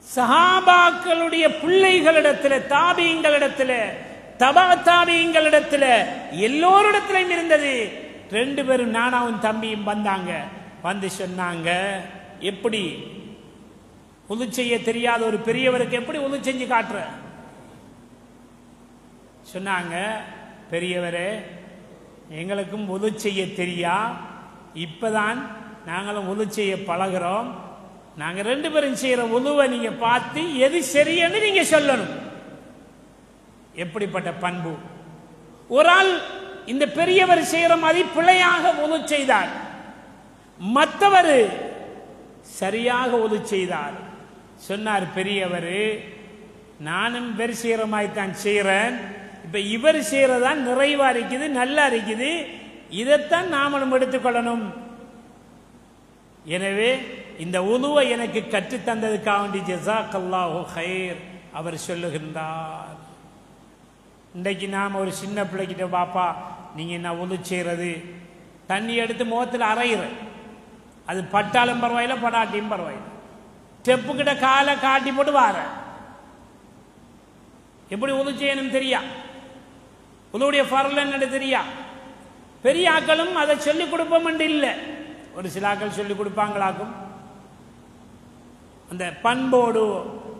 சஹாபாக்களுடைய பிள்ளைகளிடத்தில், தாபியங்களிடத்தில், தபா தாபியங்களிடத்தில், எல்லோரிடத்திலும் இருந்தது. 2 பேரும் நானாவும் தம்பியும் வந்தாங்க. வந்து சொன்னாங்க, எப்படி உது செய்ய தெரியாத ஒரு பெரியவருக்கு எப்படி உது செஞ்சு காட்டுற? சொன்னாங்க, பெரியவரே, எங்களுக்கும் உது செய்ய தெரியா, இப்பதான் நாங்களும் உது செய்ய பழகிறோம். நாங்க 2 பேரும் செய்யற உதுவை நீங்க பார்த்து எது சரியன்னு நீங்க சொல்லணும். எப்படிப்பட்ட பண்பு! ஒரு ஆள் இந்த பெரியவர் செய்கிற மாதிரி பிழையாக ஒது செய்தார், மற்றவர் சரியாக ஒது செய்தார். சொன்னார் பெரியவர், நானும் இவர் செய்கிற மாதிரி தான் செய்கிறேன், இப்ப இவர் செய்யறதான் நிறைவா இருக்குது, நல்லா இருக்குது, இதைத்தான் நாமளும் எடுத்துக்கொள்ளணும். எனவே இந்த உதுவை எனக்கு கற்றுத்தந்ததுக்காக வேண்டி ஜஸாக்கல்லாஹு ஹைர் அவர் சொல்லுகின்றார். இன்றைக்கு நாம் ஒரு சின்ன பிள்ளைகிட்ட, பாப்பா நீங்க என்ன உது செய்யறது, தண்ணி எடுத்து முகத்தில் அரைகிற, அது பட்டாலும் பரவாயில்ல படாட்டியும் பரவாயில்ல, ஸ்டெப்பு கிட்ட காலை காட்டி போட்டு வார, எப்படி உது செய்யணும் தெரியா, உதுவுடைய ஃபர்ல் என்னன்னு தெரியா. பெரிய ஆக்களும் அதை சொல்லிக் கொடுப்போம் என்று இல்லை, ஒரு சில ஆக்கள் சொல்லிக் கொடுப்பாங்களாக்கும். அந்த பண்போடு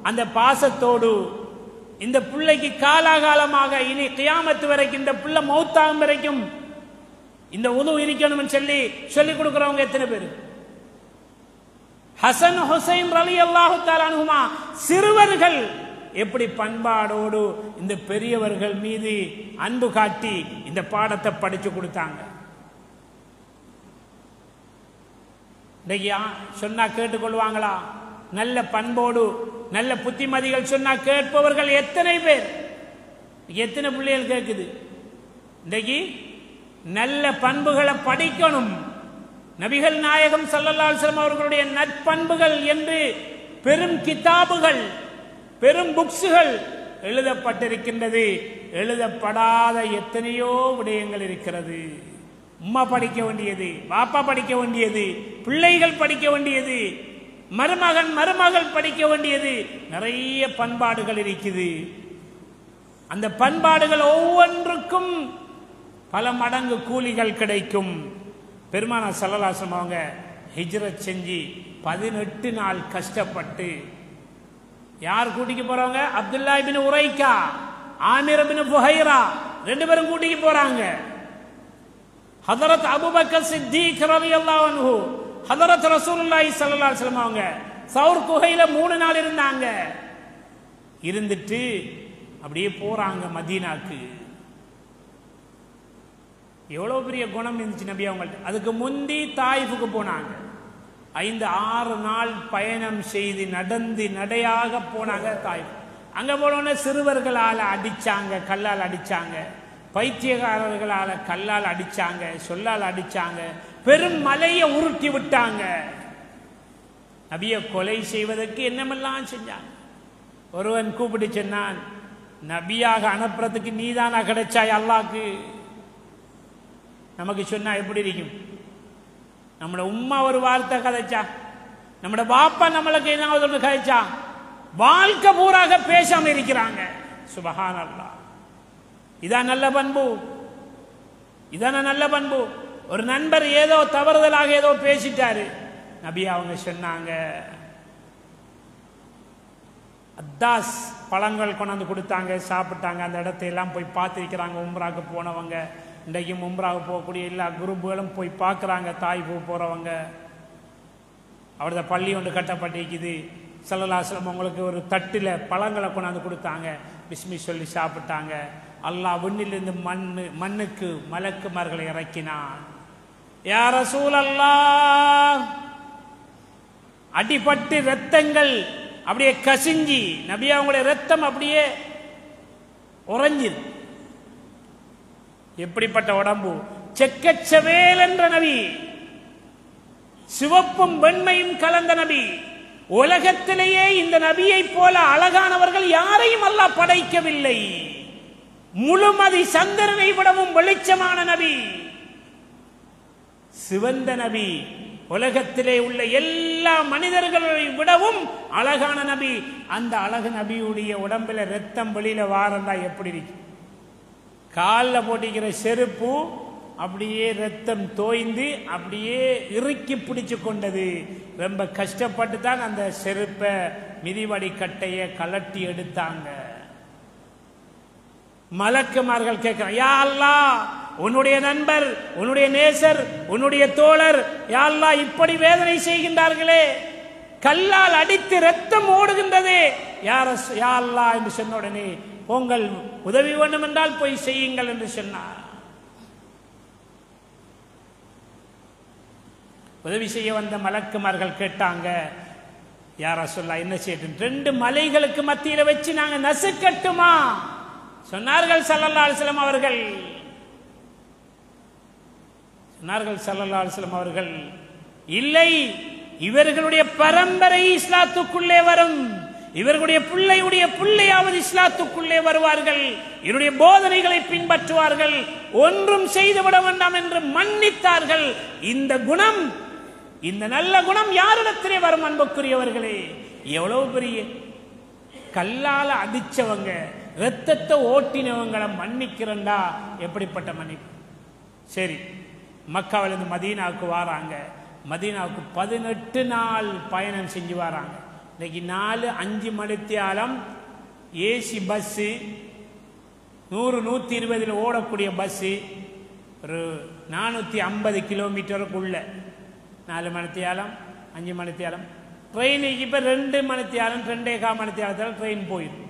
அந்த பாசத்தோடு இந்த பிள்ளைக்கு காலாகாலமாக இனி கியாமத்து வரைக்கும், இந்த பிள்ளை மௌத்தாகும் வரைக்கும் இந்த உது இருக்கணும் சொல்லி சொல்லிக் கொடுக்கிறவங்க எத்தனை பேர்? ஹசன் ஹுசைன் ரலியல்லாஹு தஆலா அன்ஹுமா சிறுவர்கள் எப்படி பண்பாடோடு இந்த பெரியவர்கள் மீது அன்பு காட்டி இந்த பாடத்தை படிச்சு கொடுத்தாங்க. சொன்னா கேட்டுக்கொள்வாங்களா? நல்ல பண்போடு நல்ல புத்திமதிகள் சொன்னா கேட்பவர்கள் எத்தனை பேர்? எத்தனை பிள்ளைகள் கேட்குது? இன்றைக்கு நல்ல பண்புகளை படிக்கணும். நபிகள் நாயகம் ஸல்லல்லாஹு அலைஹி வஸல்லம் அவர்களுடைய நற்பண்புகள் என்று பெரும் கிதாபுகள், பெரும் புக்ஸுகள் எழுதப்பட்டிருக்கின்றது. எழுதப்படாத எத்தனையோ விடயங்கள் இருக்கிறது. உம்மா படிக்க வேண்டியது, பாப்பா படிக்க வேண்டியது, பிள்ளைகள் படிக்க வேண்டியது, மருமகன் மருமகள் படிக்க வேண்டியது, நிறைய பண்பாடுகள் இருக்குது. அந்த பண்பாடுகள் ஒவ்வொன்றுக்கும் பல மடங்கு கூலிகள் கிடைக்கும். பெருமானார் ஸல்லல்லாஹு அலைஹி வஸல்லம் அவங்க ஹிஜ்ரத் செஞ்சு 18 நாள் கஷ்டப்பட்டு, யார் கூட்டிக்கு போறவங்க? அப்துல்லா இப்னு உரைக்கா, ஆமிர் இப்னு ஃபுஹைரா, ரெண்டு பேரும் கூட்டிக்கு போறாங்க. ஹதரத் அபூபக்கர் சித்தீக் ரலியல்லாஹு அன்ஹு, ஹதரத் ரசூலுல்லாஹி ஸல்லல்லாஹு அலைஹி வஸல்லம் அவங்க சௌர் குகையில 3 நாள் இருந்தாங்க. இருந்துட்டு அப்படியே போறாங்க மதீனாக்கு. எவ்வளவு பெரிய குணம் இருந்துச்சு நபி அவங்கள்ட்ட. அதுக்கு முந்தி தாயிஃபுக்கு போனாங்க. 5-6 நாள் பயணம் செய்து நடந்து நடையாக போனாங்க தாயிஃப். அங்க போனோடனே சிறுவர்களால் அடிச்சாங்க, கல்லால் அடிச்சாங்க, பைத்தியக்காரர்களால கல்லால் அடிச்சாங்க, சொல்லால் அடிச்சாங்க, பெரும் மலையை உருட்டி விட்டாங்க. நபியை கொலை செய்வதற்கு என்னமெல்லாம் செஞ்சாங்க. ஒருவன் கூப்பிட்டு சொன்னான், நபியாக அனுப்புறதுக்கு நீதானா கிடைச்சாய் அல்லாஹ்க்கு? நமக்கு சொன்னா எப்படி இருக்கும்? நம்மளோட உம்மா ஒரு வார்த்தை கதைச்சா, நம்மளோட பாப்பா நம்மளுக்கு ஏதாவது ஒன்று கதைச்சா, வாழ்க்கை பூராக பேசாம இருக்கிறாங்க. சுபஹானல்லாஹ். இதான் நல்ல பண்பு, இதான நல்ல பண்பு. ஒரு நண்பர் ஏதோ தவறுதலாக ஏதோ பேசிட்டாரு, நபி அவங்க சொன்னாங்க, அத்தாஸ் பழங்கள் கொண்டாந்து கொடுத்தாங்க, சாப்பிட்டாங்க. அந்த இடத்தையெல்லாம் போய் பார்த்துருக்கிறாங்க உம்ராக்கு போனவங்க. இன்றைக்கும் உம்ராவுக்கு போகக்கூடிய எல்லா குரூப்புகளும் போய் பார்க்குறாங்க. தாய்பூ போகிறவங்க, அவரது பள்ளி ஒன்று கட்டப்பட்டிருக்குது. ஸல்லல்லாஹு அலைஹி வஸல்லம் உங்களுக்கு ஒரு தட்டில் பழங்களை கொண்டாந்து கொடுத்தாங்க, பிஸ்மி சொல்லி சாப்பிட்டாங்க. அல்லாஹ் விண்ணிலிருந்து மண்ணுக்கு மலக்குமார்களை இறக்கினான். யா ரசூலல்லாஹ், அடிபட்டு ரத்தங்கள் அப்படியே கசிஞ்சி, நபி அவங்களுடைய ரத்தம் அப்படியே உறைஞ்சிரு. எப்படிப்பட்ட உடம்பு! செக்கச்சவேல் என்ற நபி, சிவப்பும் வெண்மையும் கலந்த நபி. உலகத்திலேயே இந்த நபியை போல அழகானவர்கள் யாரையும் அல்லாஹ் படைக்கவில்லை. முழுமதி சந்திரனை விடவும் வெளிச்சமான நபி, சிவந்த நபி, உலகத்திலே உள்ள எல்லா மனிதர்களை விடவும் அழகான நபி. அந்த அழகு நபியுடைய உடம்புல ரத்தம் வெளியில வாரந்தா எப்படி இருக்கு? காலில் போட்டிக்கிற செருப்பு அப்படியே ரத்தம் தோய்ந்து அப்படியே இறுக்கி பிடிச்சு கொண்டது. ரொம்ப கஷ்டப்பட்டு தான் அந்த செருப்பை மிதிவடி கட்டையை கலட்டி எடுத்தாங்க. மலக்குமார்கள் கேட்கிறாங்க, யா அல்லாஹ், உன்னுடைய நண்பர், உன்னுடைய நேசர், உன்னுடைய தோழர், யா அல்லாஹ் இப்படி வேதனை செய்கின்றார்களே, கல்லால் அடித்து ரத்தம் ஓடுகின்றதே, யா அல்லாஹ் என்று சொன்ன உடனே, உங்கள் உதவி வேண்டும் என்றால் போய் செய்யுங்கள் என்று சொன்னார். உதவி செய்ய வந்த மலக்குமார்கள் கேட்டாங்க, யா ரசூலுல்லாஹ் என்ன செய்யட்டும்? 2 மலைகளுக்கு மத்தியில வச்சு நாங்க நசுக்கட்டுமா? சொன்னார்கள் ஸல்லல்லாஹு அலைஹி வஸல்லம் அவர்கள், இல்லை, இவர்களுடைய பரம்பரை இஸ்லாத்துக்குள்ளே வரும், இவர்களுடைய பிள்ளையுடைய பிள்ளையாவது இஸ்லாத்துக்குள்ளே வருவார்கள், இவருடைய போதனைகளை பின்பற்றுவார்கள், ஒன்றும் செய்துவிட வேண்டாம் என்று மன்னித்தார்கள். இந்த குணம், இந்த நல்ல குணம் யாரிடத்திலே வரும்? அன்புக்குரியவர்களே, எவ்வளவு பெரிய கல்லால அடிச்சவங்க, ரத்தத்தை ஓட்டினவங்களை மன்னிக்கிறண்டா எப்படிப்பட்ட மன்னிப்பு? சரி, மக்காவிலிருந்து மதீனாவுக்கு வராங்க. மதீனாவுக்கு 18 நாள் பயணம் செஞ்சு வராங்க. இன்னைக்கு 4-5 மணித்தியாலம் ஏசி பஸ்ஸு, 100-120 ஓடக்கூடிய பஸ்ஸு, ஒரு 450 கிலோமீட்டருக்குள்ள 4 மணித்தியாலம் 5 மணித்தியாலம். ட்ரெயினுக்கு இப்போ 2 மணித்தியாலம் 2.25 மணித்தியாலத்தில் ட்ரெயின் போயிடும்.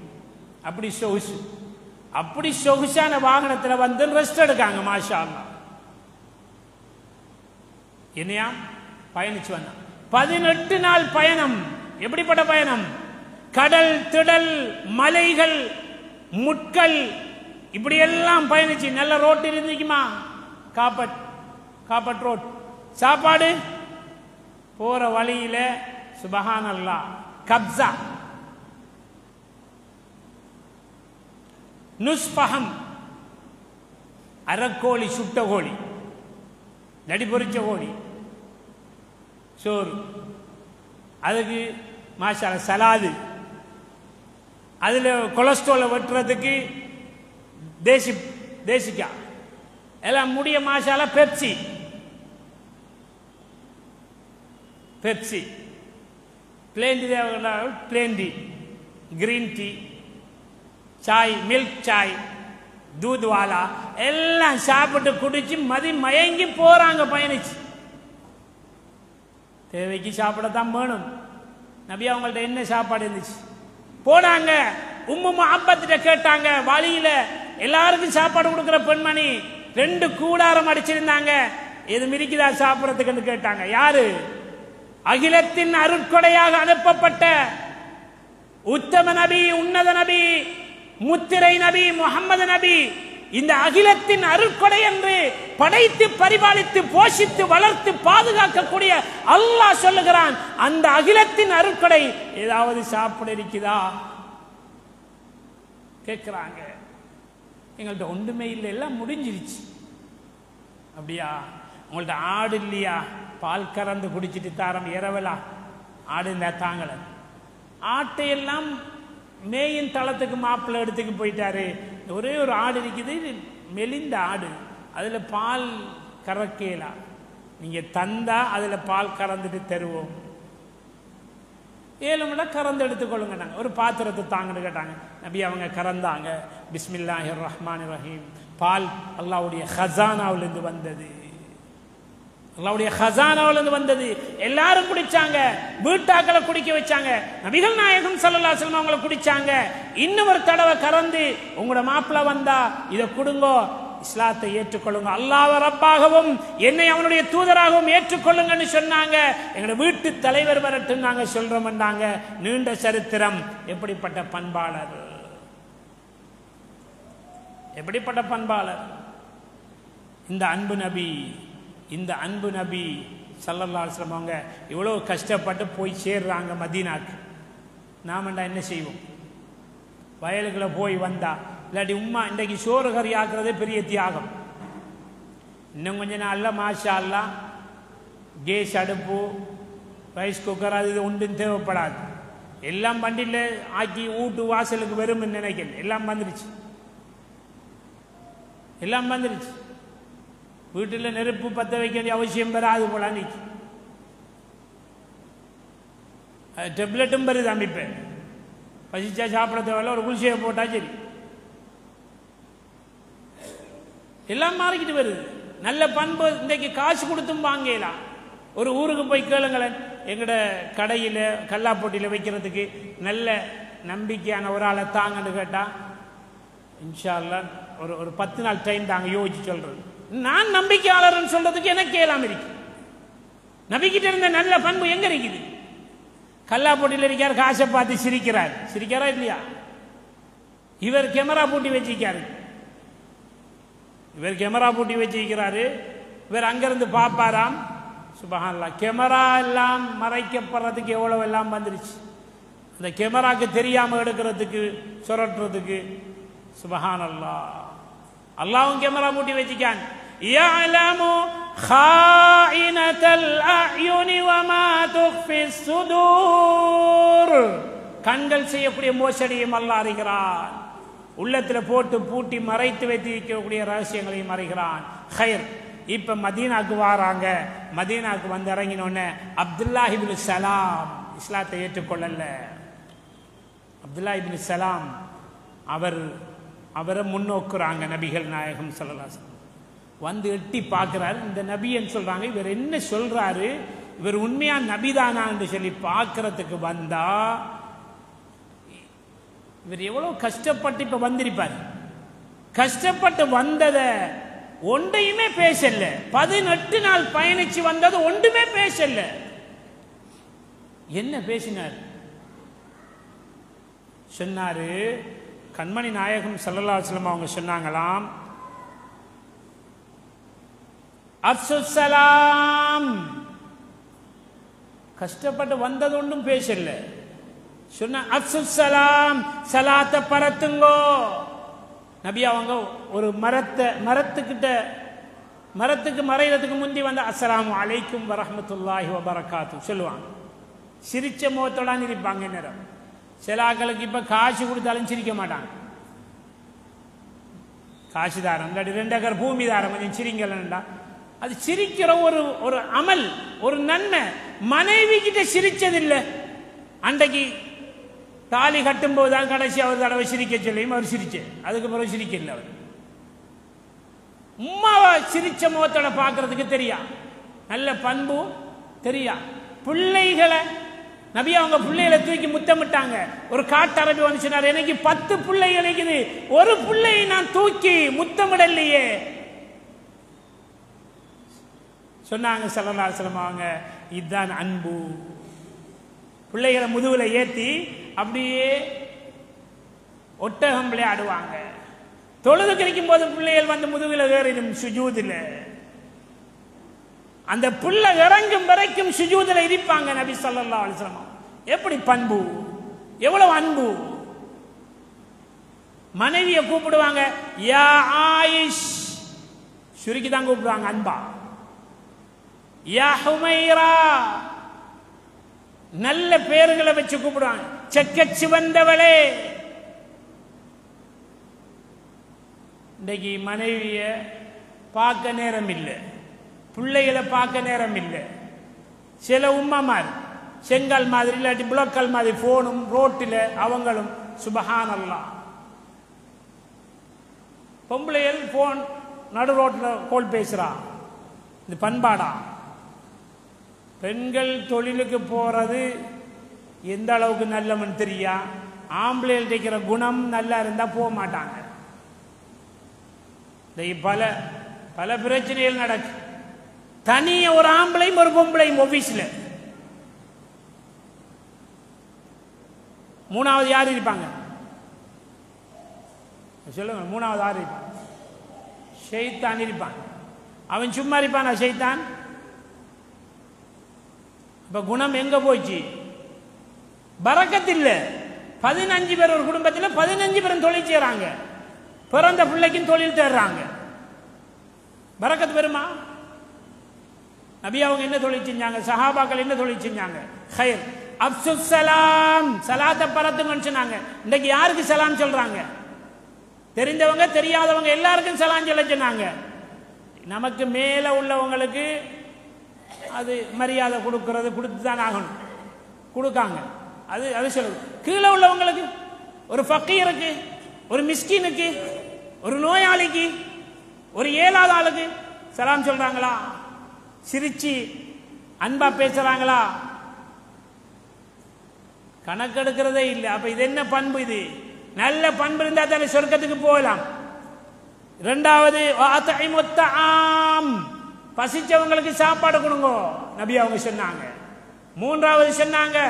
அப்படி சொகுசு, அப்படி சொகுசான வாகனத்தில் வந்து ரெஸ்ட் எடுக்காங்க. மாஷா அல்லாஹ். என்னையா பயணிச்சு வந்தான். 18 நாள் பயணம். எப்படிப்பட்ட பயணம்? கடல், திடல், மலைகள், முட்கள், இப்படி எல்லாம் பயணிச்சு. நல்ல ரோட்டு இருந்துக்குமா? Carpet road. சாப்பாடு போற வழியில சுபஹானல்லாஹ் கப்ஸா, நுஸ்பஹம், அரக்கோழி, சுட்ட கோழி, நடி பொரிச்ச கோழி, சோறு, அதுக்கு மாஷா சலாது, அதுல கொலஸ்ட்ராலை வெட்டுறதுக்கு தேசிக்கா எல்லாம் முடிய மாஷால பெப்சி, பிளேண்டி தேவை, plenty, green tea, chai, milk chai, தூத்வாலா எல்லாம் சாப்பிட்டு குடிச்சு மயங்கி போறாங்க பயணிச்சு. தேவைக்கு சாப்பிடத்தான் வேணும். நபி அவங்கள்ட்ட என்ன சாப்பாடு இருந்துச்சு? போனாங்க. உம்மு முஹப்பத்திட்ட கேட்டாங்க. வழியில எல்லாருக்கும் சாப்பாடு கொடுக்கிற பெண்மணி 2 கூடாரம் அடிச்சிருந்தாங்க. எது மிரிக்குதா சாப்பிடறதுக்கு கேட்டாங்க. யாரு? அகிலத்தின் அருட்கொடையாக அனுப்பப்பட்ட உத்தம நபி, உன்னத நபி, முத்திரை நபி முகம்மது நபி, இந்த அகிலத்தின் அருட்கொடை என்று படைத்து பரிபாலித்து போஷித்து வளர்த்து பாதுகாக்கக்கூடிய அல்லாஹ் சொல்லுகிறான், அந்த அகிலத்தின் அருட்கொடை ஏதாவது சாப்பிட இருக்குதா கேட்கிறாங்க. எங்கள்கிட்ட ஒன்றுமே இல்லை, எல்லாம் முடிஞ்சிருச்சு. அப்படியா? உங்கள்ட்ட ஆடு இல்லையா? பால் கறந்து குடிச்சிட்டு தாரம் இரவலா ஆடு இந்த தாங்கல. ஆட்டையெல்லாம் மேயின் தளத்துக்கு மாப்பிள்ளை எடுத்துக்கு போயிட்டாரு. ஒரே ஒரு ஆடு இருக்குது, மெலிந்த ஆடு, அதுல பால் கறக்கலா, நீங்க தந்தா அதுல பால் கறந்துட்டு தருவோம். 7 மணி கறந்து எடுத்துக்கொள்ளுங்க. நாங்கள் ஒரு பாத்திரத்தை தாங்கன்னு கேட்டாங்க. நபி அவங்க கறந்தாங்க. பிஸ்மில்லாஹிர் ரஹ்மானிர் ரஹீம். பால் அல்லாஹ்வுடைய ஹஸானாவிலிருந்து வந்தது, அல்லாஹ்வுடைய ஹஸானாவிலிருந்து வந்தது. எல்லாரும் குடிச்சாங்க. வீட்டாக்களை குடிக்க வச்சாங்க. நபிகள் நாயகம் ஸல்லல்லாஹு அலைஹி வஸல்லம் அவங்களை குடிச்சாங்க. இன்னும் ஒரு தடவை கறந்து, உங்களோட மாப்பிள்ளை வந்தா இதை கொடுங்கோ, இஸ்லாத்தை ஏற்றுக்கொள்ளுங்க, அல்லாஹ்வை ரப்பாகவும் என்னை அவனுடைய தூதராகவும் ஏற்றுக்கொள்ளுங்கன்னு சொன்னாங்க. எங்களோட வீட்டு தலைவர் வரட்டும் நாங்க சொல்றோம்னாங்க. நீண்ட சரித்திரம். எப்படிப்பட்ட பண்பாளர், எப்படிப்பட்ட பண்பாளர் இந்த அன்பு நபி, இந்த அன்பு நபி ஸல்லல்லாஹு அலைஹி வஸல்லம் அவங்க இவ்வளவு கஷ்டப்பட்டு போய் சேர்றாங்க மதீனாக்கு. நாமண்டா என்ன செய்வோம்? வயலுக்குள்ள போய் வந்தா, இல்லாட்டி உம்மா இன்றைக்கு சோறு கறி ஆக்குறதே பெரிய தியாகம். இன்னும் கொஞ்ச நாள்ல மாஷா அல்லாஹ் கேஸ் அடுப்பு, ரைஸ் குக்கர், அது ஒன்றும் தேவைப்படாது. எல்லாம் வண்டியில் ஆக்கி வீட்டு வாசலுக்கு வரும்னு நினைக்கிறேன். எல்லாம் வந்துருச்சு, எல்லாம் வந்துருச்சு. வீட்டில் நெருப்பு பற்ற வைக்க வேண்டிய அவசியம் வராது போல. அன்னைக்கு டெப்லெட்டும் வருது அமைப்பேன். பசிச்சா சாப்பிட தேவையில்ல, ஒரு குளிசையை போட்டா சரி. எல்லாம் மாறிக்கிட்டு வருது. நல்ல பண்பு இன்றைக்கு காசு கொடுத்தும் வாங்கலாம். ஒரு ஊருக்கு போய் கேளுங்களேன், எங்கட கடையில் கல்லாப்பொட்டியில் வைக்கிறதுக்கு நல்ல நம்பிக்கையான ஒரு ஆளை தாங்கன்னு கேட்டா, இன்ஷா அல்லாஹ் ஒரு 10 நாள் டைம் தாங்க யோசிச்சு சொல்றது. நான் நம்பிக்கையாளர்னு சொல்றதுக்கு எனக்கு கேளாம இருக்கு. நபிக்கிட்ட இருந்த நல்ல பண்பு எங்க இருக்குது? கல்லா போட்டியில் இருக்கார், காசை பார்த்து சிரிக்கிறார். சிரிக்காரா இல்லையா? இவர் கேமரா பூட்டி வச்சிருக்காரு. இவர் அங்கிருந்து பார்ப்பாராம். சுபஹானல்லாஹ், கேமரா எல்லாம் மறைக்கப்படுறதுக்கு எவ்வளவு எல்லாம் வந்துருச்சு. அந்த கேமராக்கு தெரியாம எடுக்கிறதுக்கு, சுரட்டுறதுக்கு. சுபஹானல்லாஹ், அல்லாஹ்வும் கேமரா பூட்டி வச்சிருக்கான். யஅலமு خائنة الأعين وما تخفي الصدور. கண்கள் செய்யக்கூடிய மோசடியும் அல்லாஹ் அறிகிறான். உள்ளத்தில் போட்டு பூட்டி மறைத்து வைத்திருக்கக்கூடிய ரகசியங்களையும் அறிகிறான். ஹைர், இப்ப மதீனாக்கு வாராங்க. மதீனாக்கு வந்து இறங்கினோன்னு அப்துல்லாஹ் இப்னு சலாம் இஸ்லாத்தை ஏற்றுக்கொள்ளல. அப்துல்லாஹ் இப்னு சலாம் அவரை முன்னோக்குறாங்க. நபிகள் நாயகம் ஸல்லல்லாஹு அலைஹி வஸல்லம் வந்து எட்டி பார்க்கிறாரு. இந்த நபின்னு சொல்றாங்க, இவர் என்ன சொல்றாரு, இவர் உண்மையா நபிதானா என்று சொல்லி பார்க்கறதுக்கு வந்தா, இவர் எவ்வளவு கஷ்டப்பட்டு இப்ப வந்திருப்பார். கஷ்டப்பட்டு வந்தத ஒன்றையுமே பேசல. 18 நாள் பயணிச்சு வந்தது ஒன்றுமே பேசல. என்ன பேசினார்? சொன்னாரு, கண்மணி நாயகம் ஸல்லல்லாஹு அலைஹி வஸல்லம் அவங்க சொன்னாங்களாம், அப்சுஸ்ஸலாம். கஷ்டப்பட்டு வந்தது ஒன்றும் பேசல. சொன்ன அப்சுஸ்ஸலாம், சலாத்தை பரத்துங்கோ. நபி அவங்க ஒரு மரத்துக்கு மறைகிறதுக்கு முந்தி வந்து அஸ்ஸலாமு அலைக்கும் வரஹ்மத்துல்லாஹி வபரகாத்து சொல்லுவாங்க. சிரிச்ச முகத்தோட இருப்பாங்க. நேரம் சில ஆக்களுக்கு இப்ப காசு கொடுத்தாலும் சிரிக்க மாட்டாங்க. காசுதாரம் 2 ஏக்கர் பூமிதாரம் கொஞ்சம் சிரிங்கலண்டா, அது சிரிக்கிற ஒரு அமல், ஒரு நன்மை. மனைவி கிட்ட சிரிச்சதில்லை. அன்றைக்கு தாலி கட்டும் போதுதான் கடைசி அவர் தடவை சிரிக்க சொல்லியும் அவர் சிரிச்ச, அதுக்கு பிறகு சிரிக்கல. அவர் உம்மாவை சிரிச்ச முகத்தோட பார்க்கறதுக்கு தெரியா, நல்ல பண்பு தெரியா. பிள்ளைகளை நபி அவங்க பிள்ளைகளை தூக்கி முத்தமிட்டாங்க. ஒரு காட்டரபி வந்து சொன்னார், எனக்கு 10 பிள்ளைகள் இருக்குது, ஒரு பிள்ளையை நான் தூக்கி முத்தமிடலையே சொன்னாங்க. ஸல்லல்லாஹு அலைஹி வஸல்லம் அவங்க, இதுதான் அன்பு. பிள்ளைகளை முதுகுல ஏத்தி அப்படியே ஒட்டகம் விளையாடுவாங்க. தொழுது கிடைக்கும் போது பிள்ளைகள் வந்து முதுகுல ஏறிடும் சுஜூதுல. அந்த பிள்ளை இறங்கும் வரைக்கும் சுஜூதுல இருப்பாங்க நபி ஸல்லல்லாஹு அலைஹி வஸல்லம். எப்படி பண்பு, எவ்வளவு அன்பு. மனைவியை கூப்பிடுவாங்க, யா ஆயிஷ், சுருக்கி தான் கூப்பிடுவாங்க அன்பா. யா ஹுமைரா, நல்ல பேர்களை வச்சு கூப்பிடுவாங்க. செக்கச்சி வந்தவளே. இன்றைக்கு மனைவிய பார்க்க நேரம் இல்லை, பிள்ளைகளை பார்க்க நேரம் இல்லை. சில உம்மமார் செங்கல் மாதிரி இல்லாட்டி புலக்கல் மாதிரி போனும் ரோட்டில் அவங்களும். சுபஹானல்லாஹ், பொம்பளைகள் போன் நடு ரோட்டில் கோல் பேசுறா. இது பண்பாடா? பெண்கள் தொழிலுக்கு போறது எந்த அளவுக்கு நல்லவன் தெரியா. ஆம்பளைகள் இருக்கிற குணம் நல்லா இருந்தா போக மாட்டாங்க. பல பிரச்சனைகள் நடக்கு. தனிய ஒரு ஆம்பளையும் ஒரு பொம்பளையும் ஆபீஸ்ல. மூணாவது யார் இருப்பாங்க சொல்லுங்க? மூணாவது யார் இருப்பாங்க? ஷைத்தான் இருப்பான். அவன் சும்மா இருப்பானா ஷைத்தான்? இப்ப குணம் எங்க போச்சு? பரக்கத் இல்ல. 15 பேர் ஒரு குடும்பத்தில் 15 பேரும் தொழில் செய்யறாங்க. பிறந்த பிள்ளைக்கும் தொழில் தேடுறாங்க. பரக்கத் பெருமா? நபி அவங்க என்ன தொழில் செஞ்சாங்க? சஹாபாக்கள் என்ன தொழில் செஞ்சாங்க? ஹைர், அப்சுஸ் சலாம், சலாத்தை பரத்துங்கன்னு சொன்னாங்க. இன்னைக்கு யாருக்கு சலாம் சொல்றாங்க? தெரிந்தவங்க தெரியாதவங்க எல்லாருக்கும் சலாம் சொல்ல சொன்னாங்க. நமக்கு மேல உள்ளவங்களுக்கு அது மரியாதை கொடுக்கறது, கொடுத்துதான் ஆகணும். கொடுக்காங்க, அது சொல்லுது. கீழே உள்ளவங்களுக்கு, ஒரு ஃபக்கீருக்கு, ஒரு மிஸ்கினுக்கு, ஒரு நோயாளிக்கு, ஒரு ஏழாத ஆளுக்கு சலாம் சொல்றாங்களா? சிரிச்சு அன்பா பேசுறாங்களா? கணக்கெடுக்கிறதே இல்லை. அப்ப இது என்ன பண்பு? இது நல்ல பண்பு இருந்தா தானே சொர்க்கத்துக்கு போகலாம். இரண்டாவது, பசிச்சவங்களுக்கு சாப்பாடு கொடுங்க நபி அவங்க சொன்னாங்க. மூன்றாவது சொன்னாங்க,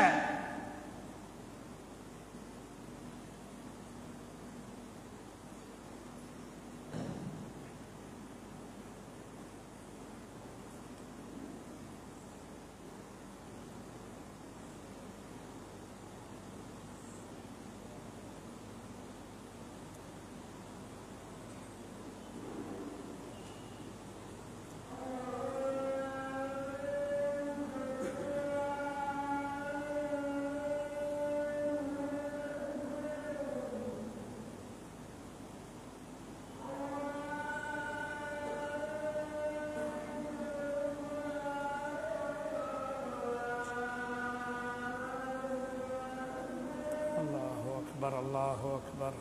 الله أكبر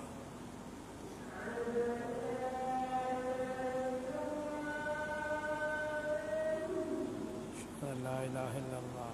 لا إله إلا الله.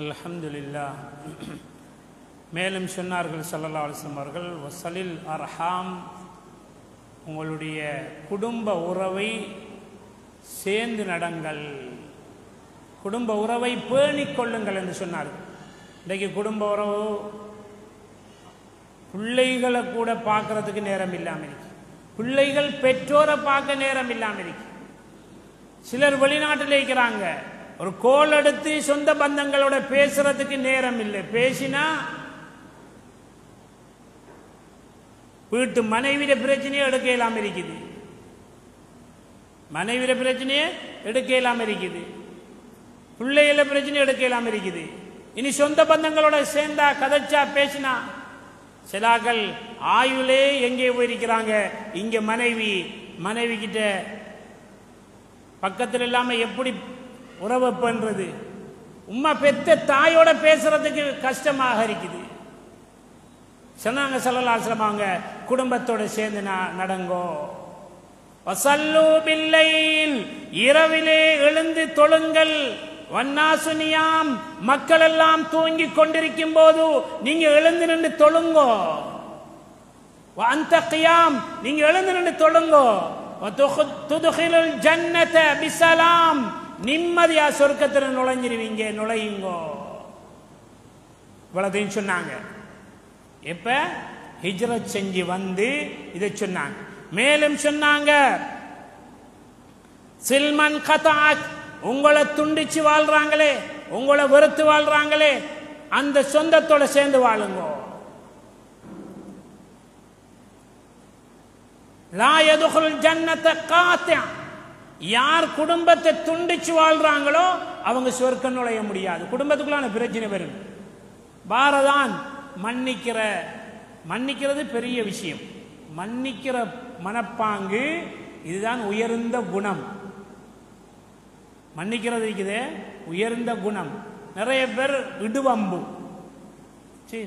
அல்ஹம்துலில்லாஹ். மேலும் சொன்னார்கள் ஸல்லல்லாஹு அலைஹி வஸல்லம் அவர்கள், வஸலில் அர்ஹாம், உங்களுடைய குடும்ப உறவை சேர்ந்து நடங்கள், குடும்ப உறவை பேணிக் கொள்ளுங்கள் என்று சொன்னார்கள். இன்றைக்கு குடும்ப உறவு பிள்ளைகளை கூட பார்க்கறதுக்கு நேரம் இல்லாமல் இருக்கு, பிள்ளைகள் பெற்றோரை பார்க்க நேரம் இல்லாமல் இருக்கு. சிலர் வெளிநாட்டில் இருக்கிறாங்க, ஒரு கோல் எடுத்து சொந்த பந்தங்களோட பேசுறதுக்கு நேரம் இல்லை, பேசினா வீட்டு மனைவிட பிரச்சனையே எடுக்க இல்லாம இருக்குது, மனைவிட பிரச்சனையே எடுக்க இல்லாம இருக்குது, பிள்ளைகள பிரச்சனை எடுக்க இல்லாம இருக்குது. இனி சொந்த பந்தங்களோட சேர்ந்தா கதைச்சா பேசினா சிலாக்கள் ஆயுளே எங்கே போயிருக்கிறாங்க. இங்க மனைவி கிட்ட பக்கத்தில் இல்லாம எப்படி உறவு பண்றது, உம்மா பெத்த தாயோட பேசுறதுக்கு கஷ்டமாக இருக்குது. சொன்னாங்க ஸல்லல்லாஹு அலைஹி வஸல்லம், குடும்பத்தோட சேர்ந்து நடங்கோ. வஸல்லு பில்லைல், இரவிலே எழுந்து தொழுங்கள். வன்னாசுனியாம், மக்கள் எல்லாம் தூங்கிக் கொண்டிருக்கும் போது நீங்க எழுந்து நின்று தொழுங்கோ. வஅன்த கியாம், நீங்க எழுந்து நின்று தொழுங்கோ. வதுதுகிலுல் ஜன்னத பிஸலாம், நிம்மதியா சொர்க்கத்தில் நுழையுங்கோ. இவ்வளதையும் சொன்னாங்க. எப்ப ஹிஜ்ரத் செஞ்சு வந்து இதை சொன்னாங்க. மேலும் சொன்னாங்க, சில்மன் கதாத், உங்களை துண்டிச்சு வாழ்றாங்களே உங்களை வெறுத்து வாழ்றாங்களே அந்த சொந்தத்தோட சேர்ந்து வாழுங்க. லா யதுகுல் ஜன்னத காத்தி', யார் குடும்பத்தை துண்டிச்சு வாழ்றாங்களோ அவங்க சொர்க்கம் நுழைய முடியாது. குடும்பத்துக்குள்ளான பிரச்சனை வரும். பாரதான் மன்னிக்கிறது பெரிய விஷயம். மன்னிக்கிற மனப்பாங்கு இதுதான் உயர்ந்த குணம். மன்னிக்கிறது இருக்குது உயர்ந்த குணம். நிறைய பேர் இடுவம்பு,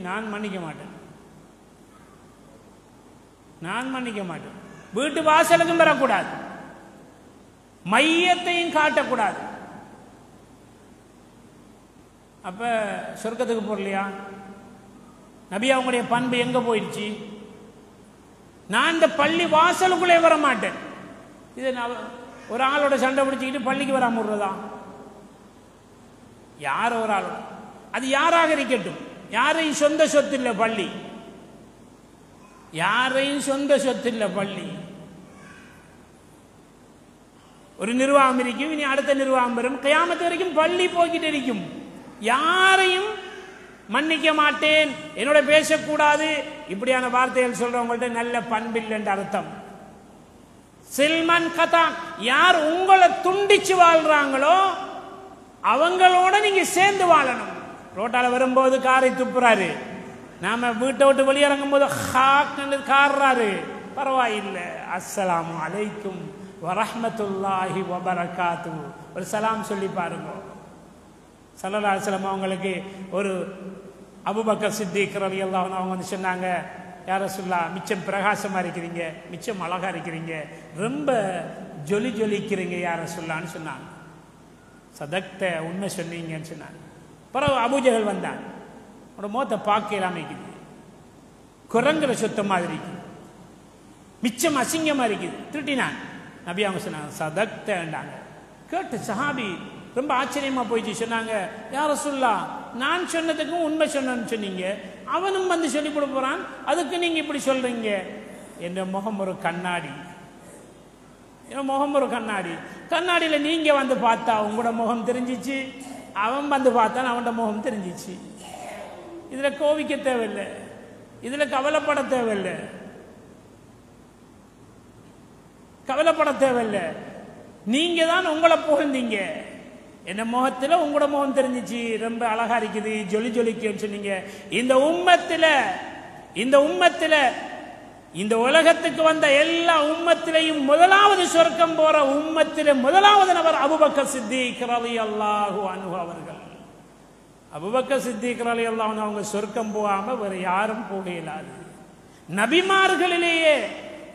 நான் மன்னிக்க மாட்டேன், வீட்டு வாசலுக்கும் வரக்கூடாது, மையத்தையும் காட்டக்கூடாது. அப்ப சொர்க்கத்துக்கு போறலையா? நபி அவங்களுடைய பண்பு எங்க போயிடுச்சு? நான் இந்த பள்ளி வாசலுக்குள்ளே வர மாட்டேன். இது ஒரு ஆளோட சண்டை பிடிச்சிக்கிட்டு பள்ளிக்கு வராம விடுறதா? யார் ஒரு ஆள், அது யாராக இருக்கட்டும், யாரையும் சொந்த சொத்து இல்லை பள்ளி, யாரையும் சொந்த சொத்து இல்லை பள்ளி. ஒரு நிர்வாகம் இருக்கும், இனி அடுத்த நிர்வாகம் வரும், கியாமத்து வரைக்கும் பள்ளி போய்கிட்டு இருக்கும். யாரையும் மன்னிக்க மாட்டேன், என்னோட பேசக்கூடாது, இப்படியான வார்த்தைகள் சொல்றவங்கள்ட்ட நல்ல பண்பில்லை என்ற அர்த்தம். சில்மன் கதா, யார் உங்களை துண்டிச்சு வாழ்றாங்களோ அவங்களோட நீங்க சேர்ந்து வாழணும். ரோட்டால வரும்போது காரை துப்புறாரு, நாம வீட்டை விட்டு வெளியிறங்கும் போது கார்றாரு, பரவாயில்லை, அஸ்ஸலாமு அலைக்கும் வரஹ்மத்துல்லாஹி வபரகாத்துஹு, ஒரு சலாம் சொல்லி பாருங்க. ஸல்லல்லாஹு அலைஹி வஸல்லம் அவங்களுக்கு ஒரு அபூபக்கர் சித்திக் ரலியல்லாஹு அன்ஹு அவங்க வந்து சொன்னாங்க, யா ரசூலுல்லாஹ், மிச்சம் பிரகாசமா இருக்கிறீங்க, மிச்சம் அழகா இருக்கிறீங்க, ரொம்ப ஜொலிக்கிறீங்க யா ரசூலுல்லாஹ்னு சொன்னாங்க. சதக்த, உண்மை சொன்னீங்கன்னு சொன்னாங்க. பிறகு அபூஜஹல் வந்தான், அவனோட முகத்தை பார்க்க இல்லாம இருக்குது, குரங்குற சொத்த மாதிரி இருக்குது, மிச்சம் அசிங்கமா இருக்குது, திட்டினான். நபி அவங்க சொன்னாங்க சதக்தண்டாங்க. கேட்டு சஹாபி ரொம்ப ஆச்சரியமா போயிடுச்சு. சொன்னாங்க, யா ரசூலுல்லாஹ், நான் சொன்னதுக்கும் உண்மை சொன்னேன்னு சொன்னீங்க, அவனும் வந்து சொல்லி கொடுக்க போறான், அதுக்கு நீங்க இப்படி சொல்றீங்க. என் முகம் ஒரு கண்ணாடி, என் முகம் ஒரு கண்ணாடி, கண்ணாடியில நீங்க வந்து பார்த்தா உங்களோட முகம் தெரிஞ்சிச்சு, அவன் வந்து பார்த்தான் அவனோட முகம் தெரிஞ்சிச்சு. இதுல கோவிக்க தேவையில்லை, இதுல கவலைப்பட தேவையில்லை, கவலைப்பட தேவையில்லை. நீங்க தான் உங்களை புகழ்ந்தீங்க, என்ன முகத்துல உங்களோட முகம் தெரிஞ்சிச்சு, ரொம்ப அழகா இருக்குது, ஜொலிக்குன்னு சொன்னீங்க. இந்த உம்மத்துல இந்த உலகத்துக்கு வந்த எல்லா உம்மத்திலையும் முதலாவது சொர்க்கம் போற உம்மத்திலே முதலாவது நபர் அபூபக்கர் சித்திக் ரலியல்லாஹு அன்ஹு அவர்கள். அபூபக்கர் சித்திக் ரலியல்லாஹு அன்ஹு அவங்க சொர்க்கம் போகாம வேற யாரும் போக இயலாது. நபிமார்களிலேயே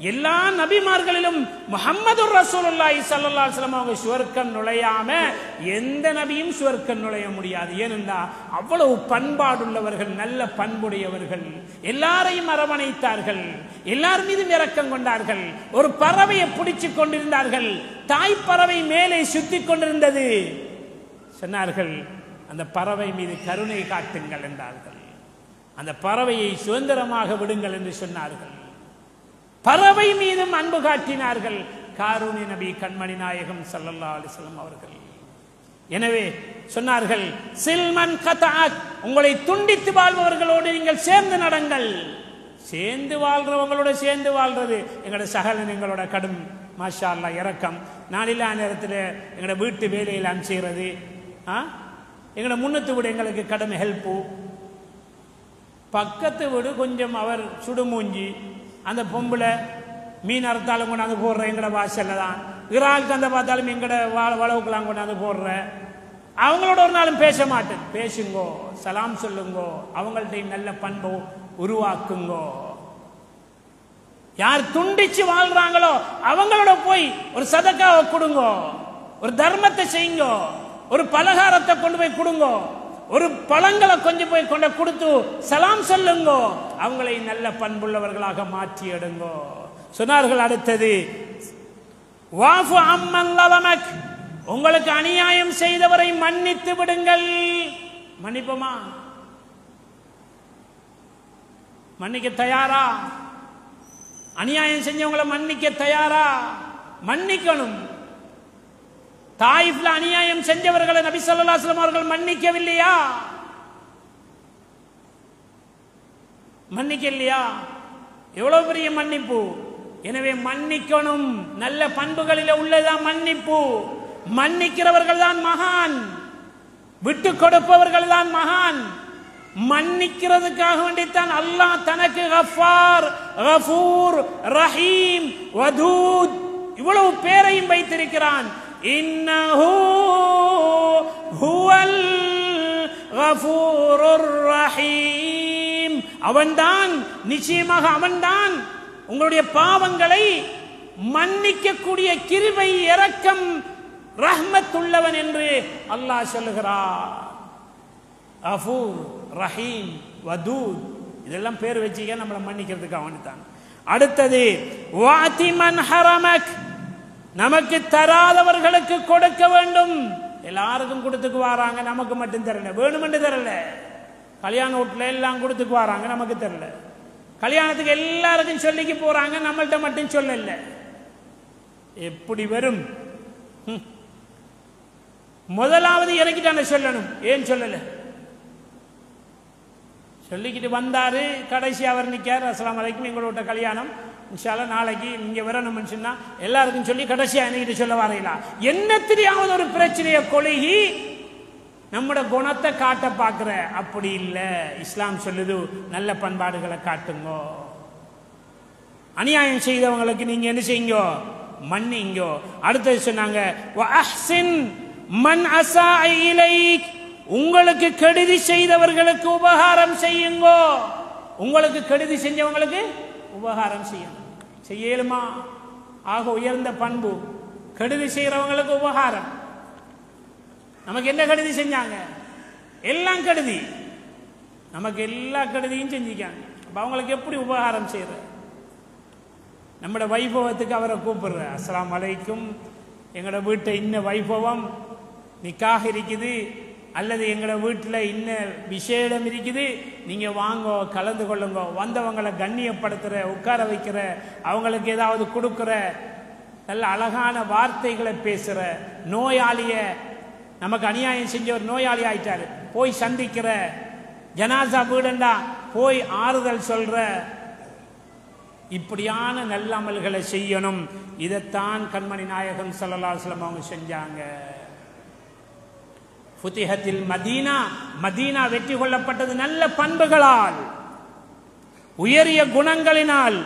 எல்லா நபிமார்களிலும் முஹம்மது ரசூலுல்லாஹி ஸல்லல்லாஹு அலைஹி வஸல்லம் அவங்க சுவர்க்கம் நுழையாம எந்த நபியும் சுவர்க்கம் நுழைய முடியாது. ஏனென்றா அவ்வளவு பண்பாடுள்ளவர்கள், நல்ல பண்புடையவர்கள், எல்லாரையும் அரவணைத்தார்கள், எல்லார் மீதும் இரக்கம் கொண்டார்கள். ஒரு பறவையை பிடிச்சு கொண்டிருந்தார்கள், தாய் பறவை மேலே சுத்தி கொண்டிருந்தது. சொன்னார்கள், அந்த பறவை மீது கருணை காட்டுங்கள் என்றார்கள், அந்த பறவையை சுதந்திரமாக விடுங்கள் என்று சொன்னார்கள். பறவை மீதும் அன்பு காட்டினார்கள் காரூணி நபி கண்மணி நாயகம் ஸல்லல்லாஹு அலைஹி வஸல்லம் அவர்கள். எனவே சொன்னார்கள், சில்மன் கதஅத், உங்களை துண்டித்து வாழ்பவர்களோடு நீங்கள் சேர்ந்து நடங்கள். சேர்ந்து வாழ்றவங்களோட சேர்ந்து வாழ்றது எங்களோட சகலன், எங்களோட கடும் மாஷா அல்லாஹ் இரக்கம். நாளில்லா நேரத்தில் எங்களோட வீட்டு வேலையில் செய்கிறது, எங்களோட முன்னத்து வீடு எங்களுக்கு கடும் ஹெல்ப்பு, பக்கத்து வீடு கொஞ்சம் அவர் சுடுமூஞ்சி, அந்த பொம்பளை மீன் அறுத்தாலும் கொண்டாந்து போடுற எங்கட வாசல்ல தான், இறால் தந்த பார்த்தாலும் எங்கட வளவுக்கெல்லாம் கொண்டாந்து போடுற, அவங்களோட ஒரு நாளும் பேச மாட்டேன். பேசுங்கோ, சலாம் சொல்லுங்கோ, அவங்கள்ட்ட நல்ல பண்போ உருவாக்குங்கோ. யார் துண்டிச்சு வாழ்றாங்களோ அவங்களோட போய் ஒரு சதக்காவை கொடுங்கோ, ஒரு தர்மத்தை செய்யுங்கோ, ஒரு பலகாரத்தை கொண்டு போய் கொடுங்கோ, ஒரு பழங்களை கொஞ்சம் போய் கொண்ட கொடுத்து சலாம் சொல்லுங்கோ, அவங்களை நல்ல பண்புள்ளவர்களாக மாற்றி எடுங்கோ. சொன்னார்கள் அடுத்தது, வாஃபு அம்மன் லலமக், உங்களுக்கு அநியாயம் செய்தவரை மன்னித்து விடுங்கள். மன்னிப்போமா? மன்னிக்க தயாரா? அநியாயம் செஞ்சவங்களை மன்னிக்க தயாரா? மன்னிக்கணும். தாயிஃப்ல அநியாயம் செஞ்சவர்களை நபி ஸல்லல்லாஹு அலைஹி வஸல்லம் அவர்கள் மன்னிக்கவில்லையா? மன்னிக்கலையா? எவ்வளவு பெரிய மன்னிப்பு! எனவே மன்னிக்கணும். நல்ல பண்புகளில் உள்ளதான் மன்னிப்பு. மன்னிக்கிறவர்கள் தான் மகான், விட்டு கொடுப்பவர்கள் தான் மகான். மன்னிக்கிறதுக்காக வேண்டித்தான் அல்லாஹ் தனக்கு கஃபார், கஃபூர், ரஹீம், வதூத் இவ்வளவு பேரையும் வைத்திருக்கிறான். இன்னஹு ஹுவல் கஃபூருர் ரஹீம். அவன்தான், நிச்சயமாக அவன்தான் உங்களுடைய பாவங்களை மன்னிக்கக்கூடிய கிருபை, இரக்கம், ரஹ்மத் உள்ளவன் என்று அல்லாஹ் சொல்லுகிறார். கஃபூர், ரஹீம், வதூத் இதெல்லாம் பேர் வச்சுக்க நம்மளை மன்னிக்கிறதுக்கு அவன்தான். அடுத்தது வாதிமன் ஹரமக், நமக்கு தராதவர்களுக்கு கொடுக்க வேண்டும். எல்லாருக்கும் கொடுத்துக்கு வராங்க, நமக்கு மட்டும் தரல. வேணுமென்று தரல. கல்யாண வீட்டுல எல்லாம் கொடுத்துக்கு வராங்க, நமக்கு தரல. கல்யாணத்துக்கு எல்லாருக்கும் சொல்லிக்கு போறாங்க, நம்மள்கிட்ட மட்டும் சொல்லல. எப்படி வரும்? முதலாவது எனக்கிட்ட சொல்லணும். ஏன் சொல்லல? சொல்லிக்கிட்டு வந்தாரு, கடைசி அவர் நிற்கார். அஸ்ஸலாமு அலைக்கும், எங்களோட கல்யாணம் இன்ஷா அல்லாஹ் நாளைக்கு நீங்க வரணும்னு சொன்னா எல்லாருக்கும் சொல்லி கடைசியா என்கிட்ட சொல்ல வரையிலா? என்ன தெரியாத ஒரு பிரச்சனையை கொழுகி நம்மட குணத்தை காட்ட பார்க்கிற. அப்படி இல்லை. இஸ்லாம் சொல்லுது நல்ல பண்பாடுகளை காட்டுங்க. அநியாயம் செய்தவங்களுக்கு நீங்க என்ன செய்யுங்க? மன்னிங்க. அடுத்தது சொன்னாங்க வஅஹ்சின் மன் அஸா இலைக், உங்களுக்கு கெடுதி செய்தவர்களுக்கு உபகாரம் செய்யுங்க. உங்களுக்கு கெடுதி செஞ்சவங்களுக்கு உபகாரம் செய்யணும். செய்யலுமா? ஆக உயர்ந்த பண்பு கெடுதி செய்யறவங்களுக்கு உபகாரம். நமக்கு என்ன கெடுதி செஞ்சாங்க? எல்லாம் கெடுதி. நமக்கு எல்லா கெடுதியும் செஞ்சிக்காங்க. அப்ப அவங்களுக்கு எப்படி உபகாரம் செய்யற? நம்மட வைபவத்துக்கு அவரை கூப்பிடுற. அஸ்ஸலாமு அலைக்கும், எங்களோட வீட்டை இன்ன வைபவம் நிக்காக இருக்குது, அல்லது எங்களோட வீட்டில் இன்ன விசேடம் இருக்குது, நீங்க வாங்க, கலந்து கொள்ளுங்க. வந்தவங்களை கண்ணியப்படுத்துற, உட்கார வைக்கிற, அவங்களுக்கு ஏதாவது கொடுக்கிற, நல்ல அழகான வார்த்தைகளை பேசுற. நோயாளிய, நமக்கு அநியாயம் செஞ்ச ஒரு நோயாளி ஆயிட்டாரு, போய் சந்திக்கிற. ஜனாசா வீடண்டா போய் ஆறுதல் சொல்ற. இப்படியான நல்ல அமல்களை செய்யணும். இதைத்தான் கண்மணி நாயகம் ஸல்லல்லாஹு அலைஹி வஸல்லம் அவங்க செஞ்சாங்க. ஃபுதிஹத்தில் மதீனா, மதீனா வெற்றி கொள்ளப்பட்டது நல்ல பண்புகளால், உயரிய குணங்களினால்.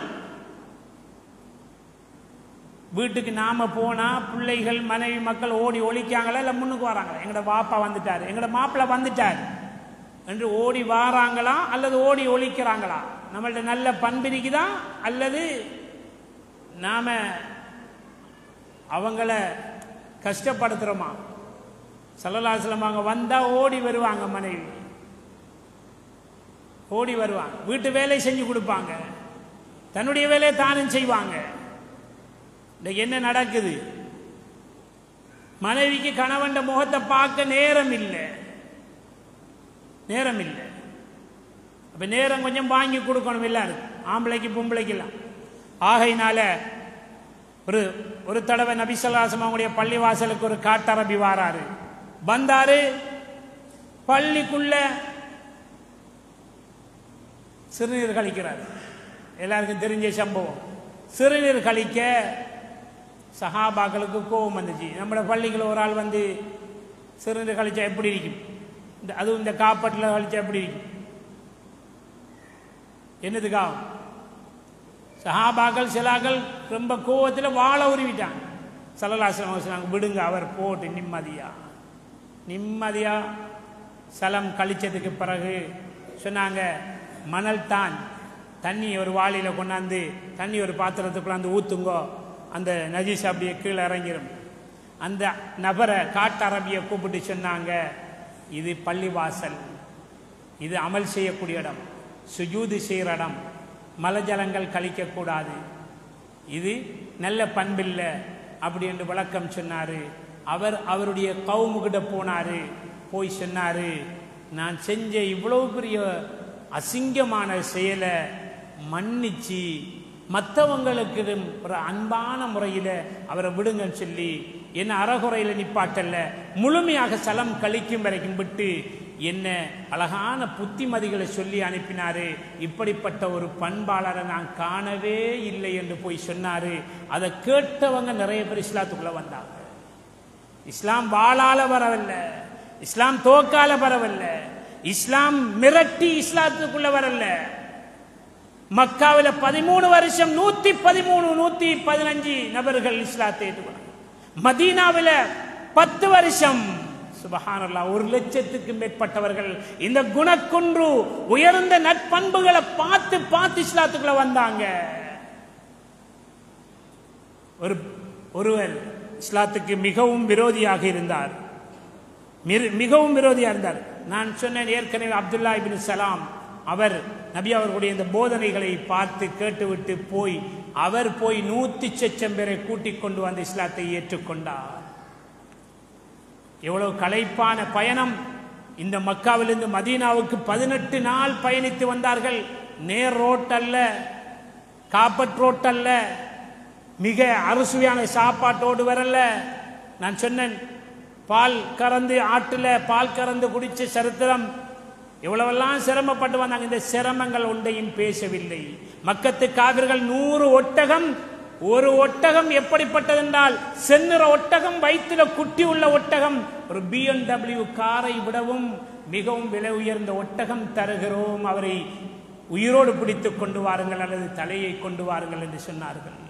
வீட்டுக்கு நாம போனா பிள்ளைகள், மனைவி, மக்கள் ஓடி ஒழிக்காங்களா இல்ல முன்னுக்கு வராங்களா? எங்கட பாப்பா வந்துட்டாரு, எங்கட மாப்பிள்ளை வந்துட்டார் என்று ஓடி வாராங்களா அல்லது ஓடி ஒழிக்கிறாங்களா? நம்மள்ட்ட நல்ல பண்பு இருக்குதா அல்லது நாம அவங்கள கஷ்டப்படுத்துறோமா? ஸல்லல்லாஹு அலைஹி வஸல்லம் அவங்க வந்தா ஓடி வருவாங்க, மனைவி ஓடி வருவாங்க, வீட்டு வேலை செஞ்சு கொடுப்பாங்க, தன்னுடைய வேலையை தானும் செய்வாங்க. இன்னைக்கு என்ன நடக்குது? மனைவிக்கு கணவன் முகத்தை பார்க்க நேரம் இல்லை, நேரம் இல்லை. அப்ப நேரம் கொஞ்சம் வாங்கி கொடுக்கணும் எல்லாரும், ஆம்பளைக்கு பொம்பளைக்கெல்லாம். ஆகையினால ஒரு தடவை நபி ஸல்லல்லாஹு அலைஹி வஸல்லம் அவங்களுடைய பள்ளி வாசலுக்கு ஒரு காட்டரபி வாராரு. வந்தாரு, பள்ளிக்குள்ள சிறுநீர் கழிக்கிறார். எல்லாருக்கும் தெரிஞ்ச சம்பவம். சிறுநீர் கழிக்க சஹாபாக்களுக்கு கோபம் வந்துச்சு. நம்மளோட பள்ளிக்குள்ள ஒரு ஆள் வந்து சிறுநீர் கழிச்சா எப்படி இருக்கும்? அதுவும் இந்த காப்பட்டில் கழிச்சா எப்படி இருக்கும்? என்னதுக்காகும்? சஹாபாக்கள் சிலாக்கள் ரொம்ப கோவத்தில் வாழ உருவிட்டாங்க. ஸல்லல்லாஹு அலைஹி வஸல்லம் சொன்னாங்க, விடுங்க, அவர் போட்டு நிம்மதியா சலம் கழிச்சதுக்கு பிறகு சொன்னாங்க, மணல் தான், தண்ணி ஒரு வாளியில கொண்டாந்து தண்ணி ஒரு பாத்திரத்துக்குள்ளாந்து ஊத்துங்கோ, அந்த நஜீஸ் அப்படியே கீழே இறங்கிடும். அந்த நபரை காட்டரபியை கூப்பிட்டு சொன்னாங்க, இது பள்ளிவாசல், இது அமல் செய்யக்கூடிய இடம், சுஜூது செய்கிற இடம், மலஜலங்கள் கழிக்கக்கூடாது, இது நல்ல பண்பில்லை அப்படி என்று விளக்கம் சொன்னாரு. அவர் அவருடைய கவுமுகிட்ட போனாரு, போய் சொன்னாரு, நான் செஞ்ச இவ்வளவு பெரிய அசிங்கமான செயலை மன்னிச்சு மற்றவங்களுக்கு ஒரு அன்பான முறையில் அவரை விடுங்கன்னு சொல்லி என்ன அறகுறையில நிப்பாட்டல்ல, முழுமையாக சலம் கழிக்கும் வரைக்கும் விட்டு என்ன அழகான புத்திமதிகளை சொல்லி அனுப்பினாரு. இப்படிப்பட்ட ஒரு பண்பாளரை நான் காணவே இல்லை என்று போய் சொன்னாரு. அதை கேட்டவங்க நிறைய பேர் இஸ்லாத்துக்குள்ள வந்தாங்க. இஸ்லாம் வாளால வரவில்ல, இஸ்லாம் தோக்கால வரவில்ல, இஸ்லாம் மிரட்டி இஸ்லாத்துக்குள்ள வரல. மக்காவில 13 வருஷம் 113 115 நபர்கள் இஸ்லாத்தை ஏற்றுக்கொண்டாங்க. மதீனாவில 10 வருஷம் சுபஹானல்லாஹ் 1 லட்சத்துக்கு மேற்பட்டவர்கள் இந்த குணக்குன்று உயர்ந்த நற்பண்புகளை பார்த்து பார்த்து இஸ்லாத்துக்குள்ள வந்தாங்க. ஒருவர் இஸ்லாத்துக்கு மிகவும் விரோதியாக இருந்தார், மிகவும் விரோதியாக இருந்தார். நான் சொன்னேன் ஏற்கனவே, அப்துல்லா இப்னு சலாம். அவர் நபி அவர்களுடைய இந்த போதனைகளை பார்த்து கேட்டுவிட்டு அவர் போய் 100 லட்சம் பேரை கூட்டிக் கொண்டு வந்து இஸ்லாத்தை ஏற்றுக்கொண்டார். எவ்வளவு களைப்பான பயணம்! இந்த மக்காவிலிருந்து மதீனாவுக்கு 18 நாள் பயணித்து வந்தார்கள். நேர் ரோட் அல்ல, காப்பட் ரோட் அல்ல, மிக அறுசுவையான சாப்பாட்டோடு வரல. நான் சொன்னேன், பால் கறந்து ஆற்றுல பால் கறந்து குடிச்ச சரித்திரம், எவ்வளவெல்லாம் சிரமப்பட்டு வந்தாங்க. இந்த சிரமங்கள் ஒன்றையும் பேசவில்லை. மக்கத்து காவிர்கள் 100 ஒட்டகம், ஒரு ஒட்டகம் எப்படிப்பட்டது என்றால் சென்னுற ஒட்டகம், வயிற்றுல குட்டி உள்ள ஒட்டகம், ஒரு BMW காரை விடவும் மிகவும் விலை உயர்ந்த ஒட்டகம் தருகிறோம், அவரை உயிரோடு பிடித்துக் கொண்டு வாருங்கள் அல்லது தலையை கொண்டு வாருங்கள் என்று சொன்னார்கள்.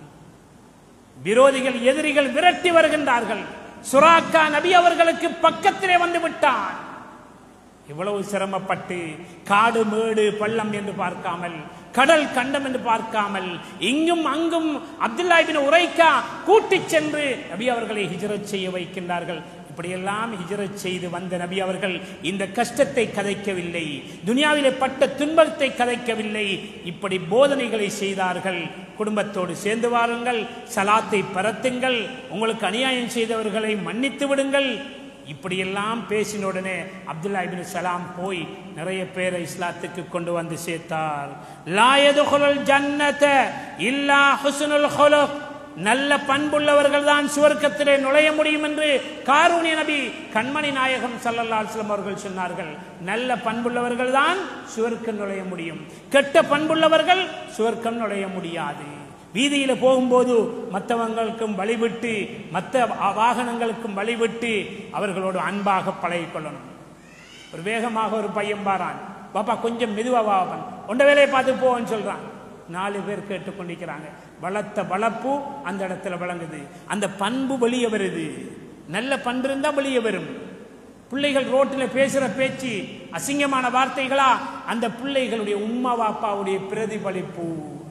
விரோதிகள் எதிரிகள் விரட்டி வருகின்றார்கள். சுராக்கா நபி அவர்களுக்கு பக்கத்திலே வந்து விட்டான். இவ்வளவு சிரமப்பட்டு காடு மேடு பள்ளம் என்று பார்க்காமல், கடல் கண்டம் என்று பார்க்காமல், இங்கும் அங்கும் அப்துல்லா இப்னு உரைக்கா கூட்டிச் சென்று நபி அவர்களை ஹிஜ்ரத் செய்ய வைக்கின்றார்கள். இப்படியெல்லாம் ஹிஜ்ரத் செய்து வந்த நபி அவர்கள் இந்த கஷ்டத்தை கதைக்கவில்லை, துனியாவிலே பட்ட துன்பத்தை கதைக்கவில்லை. இப்படி போதனைகளை செய்தார்கள். குடும்பத்தோடு சேர்ந்து வாருங்கள், சலாத்தை பரத்துங்கள், உங்களுக்கு அநியாயம் செய்தவர்களை மன்னித்து விடுங்கள். இப்படியெல்லாம் பேசின உடனே அப்துல்லா இப்னு சலாம் போய் நிறைய பேரை இஸ்லாத்துக்கு கொண்டு வந்து சேர்த்தார். லா யதுகுலுல் ஜன்னத இல்லா ஹுஸ்னுல் குலுக், நல்ல பண்புள்ளவர்கள் தான் சுவர்க்கத்திலே நுழைய முடியும் என்று காரூணிய நபி கண்மணி நாயகம் ஸல்லல்லாஹு அலைஹி வஸல்லம் அவர்கள் சொன்னார்கள். நல்ல பண்புள்ளவர்கள் தான் சுவர்க்கம் நுழைய முடியும், கெட்ட பண்புள்ளவர்கள் சுவர்க்கம் நுழைய முடியாது. வீதியில போகும்போது மற்றவங்களுக்கும் வழிவிட்டு, மற்ற வாகனங்களுக்கும் வழிவிட்டு அவர்களோடு அன்பாக பழகிக் கொள்ளணும். ஒரு வேகமாக ஒரு பையன் பாரான், பாப்பா கொஞ்சம் மெதுவா வாவன், உண்ட வேலையை பார்த்து போன்னு சொல்றான். 4 பேர் கேட்டுக்கொண்டிருக்கிறாங்க. வளர்த்த வளர்ப்பு அந்த இடத்துல வழங்குது, அந்த பண்பு வெளியே வருது. நல்ல பண்பு இருந்தா வெளியே வரும். பிள்ளைகள் ரோட்டில் பேசுற பேச்சு அசிங்கமான வார்த்தைகளா, அந்த பிள்ளைகளுடைய உம்மா வாப்பாவுடைய பிரதிபலிப்பு.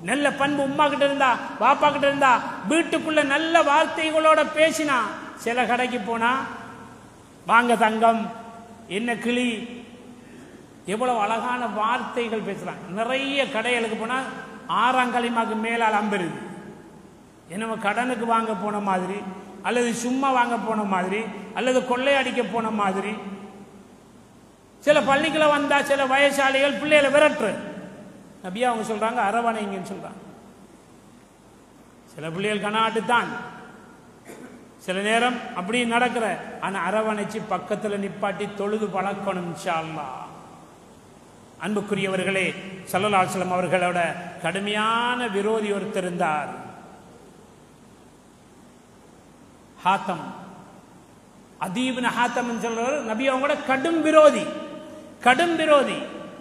நல்ல பண்பு உம்மா கிட்ட இருந்தா, பாப்பா கிட்ட இருந்தா, வீட்டுக்குள்ள நல்ல வார்த்தைகளோட பேசினா, சில கடைக்கு போனா வாங்க தங்கம், என்ன கிளி, எவ்வளவு அழகான வார்த்தைகள் பேசுறாங்க. நிறைய கடைகளுக்கு போனா 6ஆம் களிமாக்கு மேலால் அம்பருது. என்ன கடனுக்கு வாங்க போன மாதிரி, அல்லது சும்மா வாங்க போன மாதிரி, அல்லது கொள்ளையடிக்க போன மாதிரி. சில பள்ளிகளை வந்தா சில வயசாளிகள் பிள்ளைகளை விரட்டு. நபியா அவங்க சொல்றாங்க அரவணைங்கன்னு சொல்றாங்க. சில பிள்ளைகள் கனாட்டு தான், சில நேரம் அப்படி நடக்கிற, ஆனா அரவணைச்சு பக்கத்துல நிப்பாட்டி தொழுது பழக்கணும் இன்ஷா அல்லாஹ். அன்புக்குரியவர்களே, ஸல்லல்லாஹு அலைஹி வஸல்லம் அவர்களோட கடுமையான விரோதி ஒருத்தர் இருந்தார், ஹாத்தம். அதீப்னு ஹாத்தம் சொல்றவர் நபி அவங்களோட கடும் விரோதி, கடும் விரோதி.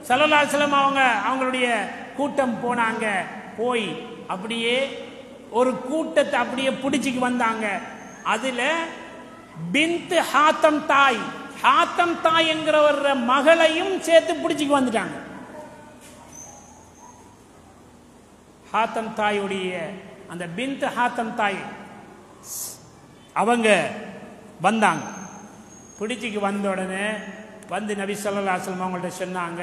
ஸல்லல்லாஹு அலைஹி வஸல்லம் அவங்களுடைய கூட்டம் போனாங்க. போய் அப்படியே ஒரு கூட்டத்தை அப்படியே பிடிச்சிக்கு வந்தாங்க. அதுல பின்த் ஹாத்தம் தாய், ஹாத்தம் தாய் என்கிறவர் மகளையும் சேர்த்து பிடிச்சிக்கு வந்துட்டாங்க. ஹாத்தம் தாயுடைய அந்த பின்த் ஹாத்தம் தாய் அவங்க வந்தாங்க. பிடிச்சிக்கு வந்த உடனே வந்து நபி ஸல்லல்லாஹு அலைஹி வஸல்லம் அவங்கள்ட்ட சொன்னாங்க,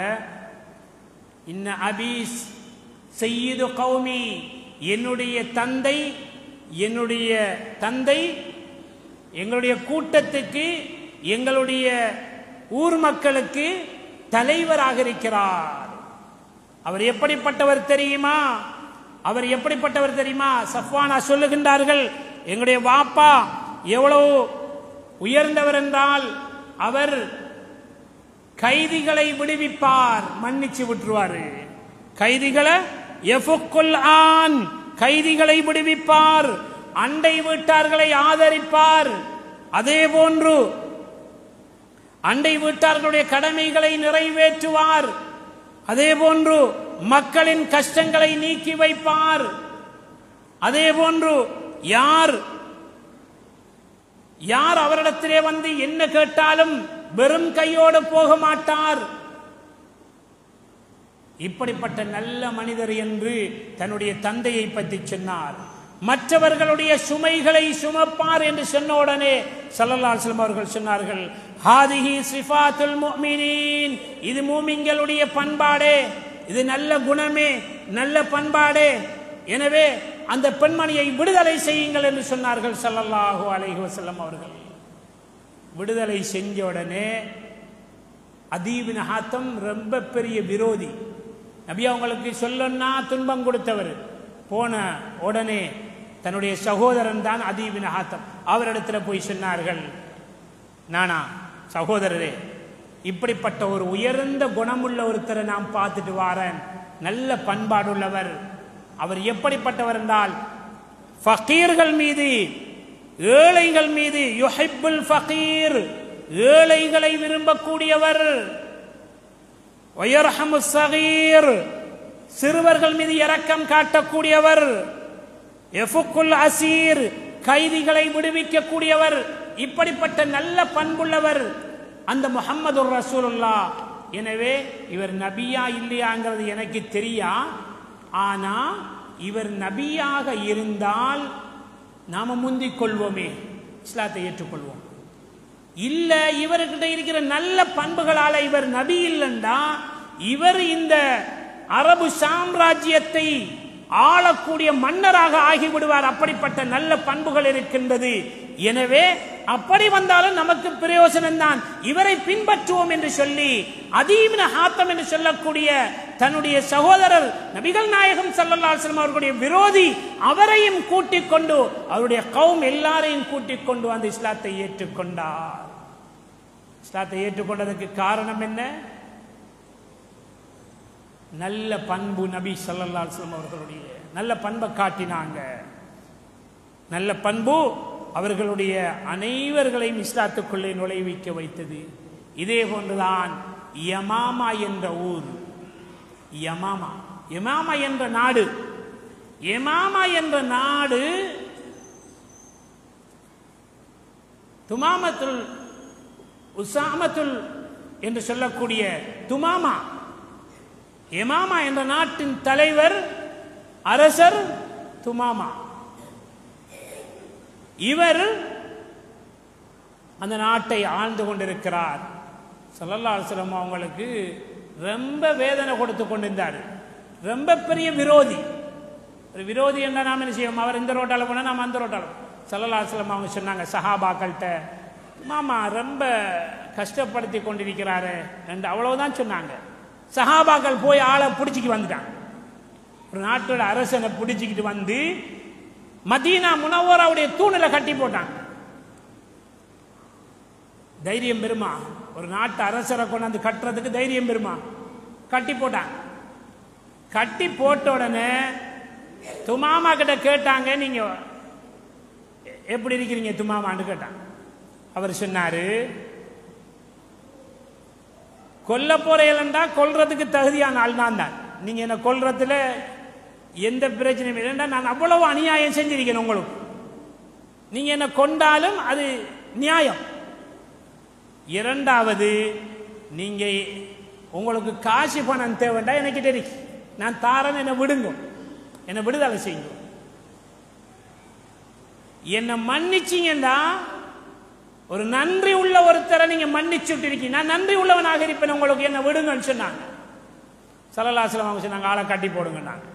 இன்ன அபீஸ் சய்யிது கௌமி, என்னுடைய தந்தை எங்களுடைய கூட்டத்துக்கு, எங்களுடைய ஊர் மக்களுக்கு தலைவராக இருக்கிறார். அவர் எப்படிப்பட்டவர் தெரியுமா? அவர் எப்படிப்பட்டவர் தெரியுமா? சஃப்வானா சொல்லுகின்றார்கள், எங்களுடைய வாப்பா எவ்வளவு உயர்ந்தவர் என்றால் அவர் கைதிகளை விடுவிப்பார், மன்னிச்சு விட்டுருவாரு. கைதிகளை யஃபுக்குல் ஆன், கைதிகளை விடுவிப்பார், அண்டை வீட்டார்களை ஆதரிப்பார். அதே போன்று அண்டை வீட்டார்களுடைய கடமைகளை நிறைவேற்றுவார். அதே போன்று மக்களின் கஷ்டங்களை நீக்கி வைப்பார். அதே போன்று யார் அவரிடத்திலே வந்து என்ன கேட்டாலும் வெறும் கையோடு போக மாட்டார். இப்படிப்பட்ட நல்ல மனிதர் என்று தன்னுடைய தந்தையை பற்றி சொன்னார். மற்றவர்களுடைய சுமைகளை சுமப்பார் என்று சொன்ன உடனே ஸல்லல்லாஹு அலைஹி வஸல்லம் அவர்கள் சொன்னார்கள், ஹாதிஹி சிஃபாத்துல் முஃமினீன், இது மூமின்களுடைய பண்பாடே, இது நல்ல குணமே, நல்ல பண்பாடே. எனவே அந்த பெண்மணியை விடுதலை செய்யுங்கள் என்று சொன்னார்கள் ஸல்லல்லாஹு அலைஹி வஸல்லம் அவர்கள். விடுதலை செஞ்ச உடனே அதீ பின் ஹாத்தம் ரொம்ப பெரிய விரோதி, நபி அவங்களுக்கு சொல்லன்னா துன்பம் கொடுத்தவர். போன உடனே தன்னுடைய சகோதரன் தான் அதீ பின் ஹாத்தம், அவரிடத்தில் போய் சொன்னார்கள், நானா சகோதரரே, இப்படிப்பட்ட ஒரு உயர்ந்த குணமுள்ள ஒருத்தரை நான் பார்த்துட்டு வாரேன், நல்ல பண்பாடுள்ளவர். அவர் எப்படிப்பட்டவர் என்றால் ஃபகீர்கள் மீது, ஏழைகள் மீது, யுஹிப்புல் ஃபகீர், ஏழைகளை விரும்பக்கூடியவர், வயர்ஹமுஸ் ஸகீர், சிறுவர்கள் மீது இரக்கம் காட்டக்கூடியவர், யஃபுக்குல் அசீர், கைதிகளை விடுவிக்கக்கூடியவர். இப்படிப்பட்ட நல்ல பண்புள்ளவர் அந்த முஹம்மது ரசூலுல்லாஹ். எனவே இவர் நபியா இல்லையாங்கிறது எனக்கு தெரியா, ஆனா இவர் நபியாக இருந்தால் நாம முந்திக் கொள்வோமே, இஸ்லாத்தை ஏற்றுக்கொள்வோம். இல்ல இவர்கிட்ட இருக்கிற நல்ல பண்புகளால இவர் நபி இல்லைண்டா இவர் இந்த அரபு சாம்ராஜ்யத்தை ஆளக்கூடிய மன்னராக ஆகிவிடுவார். அப்படிப்பட்ட நல்ல பண்புகள் இருக்கின்றது. எனவே அப்படி வந்தாலும் நமக்கு பிரயோஜனம் தான், இவரை பின்பற்றுவோம் என்று சொல்லி அதீ பின் ஹாத்தம் என்று சொல்லக்கூடிய தன்னுடைய சகோதரர் நபிகள் நாயகம் ஸல்லல்லாஹு அலைஹி வஸல்லம் அவர்களுடைய விரோதி, அவரையும் கூட்டிக் கொண்டு அவருடைய கௌம் எல்லாரையும் கூட்டிக் கொண்டு அந்த இஸ்லாத்தை ஏற்றுக்கொண்டார். இஸ்லாத்தை ஏற்றுக்கொண்டதற்கு காரணம் என்ன? நல்ல பண்பு. நபி ஸல்லல்லாஹு அலைஹி வஸல்லம் அவர்களுடைய நல்ல பண்பை காட்டினாங்க. நல்ல பண்பு அவர்களுடைய அனைவர்களையும் இஸ்லாத்துக்குள்ளே நுழைவிக்க வைத்தது. இதே போன்றுதான் யமாமா என்ற ஊர், யமாமா என்ற நாடு, யமாமா என்ற நாடு துமாமத்துல் உசாமத்துல் என்று சொல்லக்கூடிய துமாமா, யமாமா என்ற நாட்டின் தலைவர் அரசர் துமாமா. இவர் அந்த நாட்டை ஆழ்ந்து கொண்டிருக்கிறார். ஸல்லல்லாஹு அலைஹி வஸல்லம் அவங்களுக்கு ரொம்ப வேதனை கொடுத்து கொண்டிருந்தார். ரொம்ப பெரிய விரோதி. ஒரு விரோதி என்ன நாம என்ன செய்வோம், அவர் இந்த ரோட்டால போனா நாம அந்த ரோட்டால. ஸல்லல்லாஹு அலைஹி வஸல்லம் அவங்க சொன்னாங்க சஹாபாக்கள்கிட்ட, மாமா ரொம்ப கஷ்டப்படுத்தி கொண்டிருக்கிறாரு என்று அவ்வளவுதான் சொன்னாங்க. சஹாபாக்கள் போய் ஆளை பிடிச்சிட்டு வந்துட்டாங்க. ஒரு நாட்டோட அரசனை பிடிச்சிக்கிட்டு வந்து மதீனா முனவராவுடைய தூணில கட்டி போட்டாங்க. தைரியம் பெருமா, ஒரு நாட்டு அரசரை கொண்டாந்து கட்டுறதுக்கு தைரியம் பெருமா. கட்டி போட்டாங்க. கட்டி போட்ட உடனே துமாமா கிட்ட கேட்டாங்க, நீங்க எப்படி இருக்கிறீங்க துமாமான்னு கேட்டாங்க. அவர் சொன்னாரு, கொல்ல போறேன்டா கொல்றதுக்கு தகுதியான ஆள் நான் தான், நீங்க என்ன கொல்றதுல எந்த பிரச்சனையும் இல்லைண்டா, நான் அவ்வளவு அநியாயம் செஞ்சிருக்கேன் உங்களுக்கு, நீங்க என்ன கொண்டாலும் அது நியாயம். இரண்டாவது, நீங்க உங்களுக்கு காசு பணம் தேவைண்டா எனக்கு தெரியும், நான் தாரன், என்ன விடுங்க, என்ன விடுதலை செய்யுங்க. என்ன மன்னிச்சீங்கன்னா ஒரு நன்றி உள்ள ஒருத்தரை நீங்க மன்னிச்சுட்டு இருக்கீங்க, நான் நன்றி உள்ளவனாக இருப்பேன் உங்களுக்கு, என்ன விடுங்கன்னு சொன்னாங்க. ஸல்லல்லாஹு அலைஹி வஸல்லம் சொன்னாங்க ஆளை கட்டி போடுங்கன்னாங்க.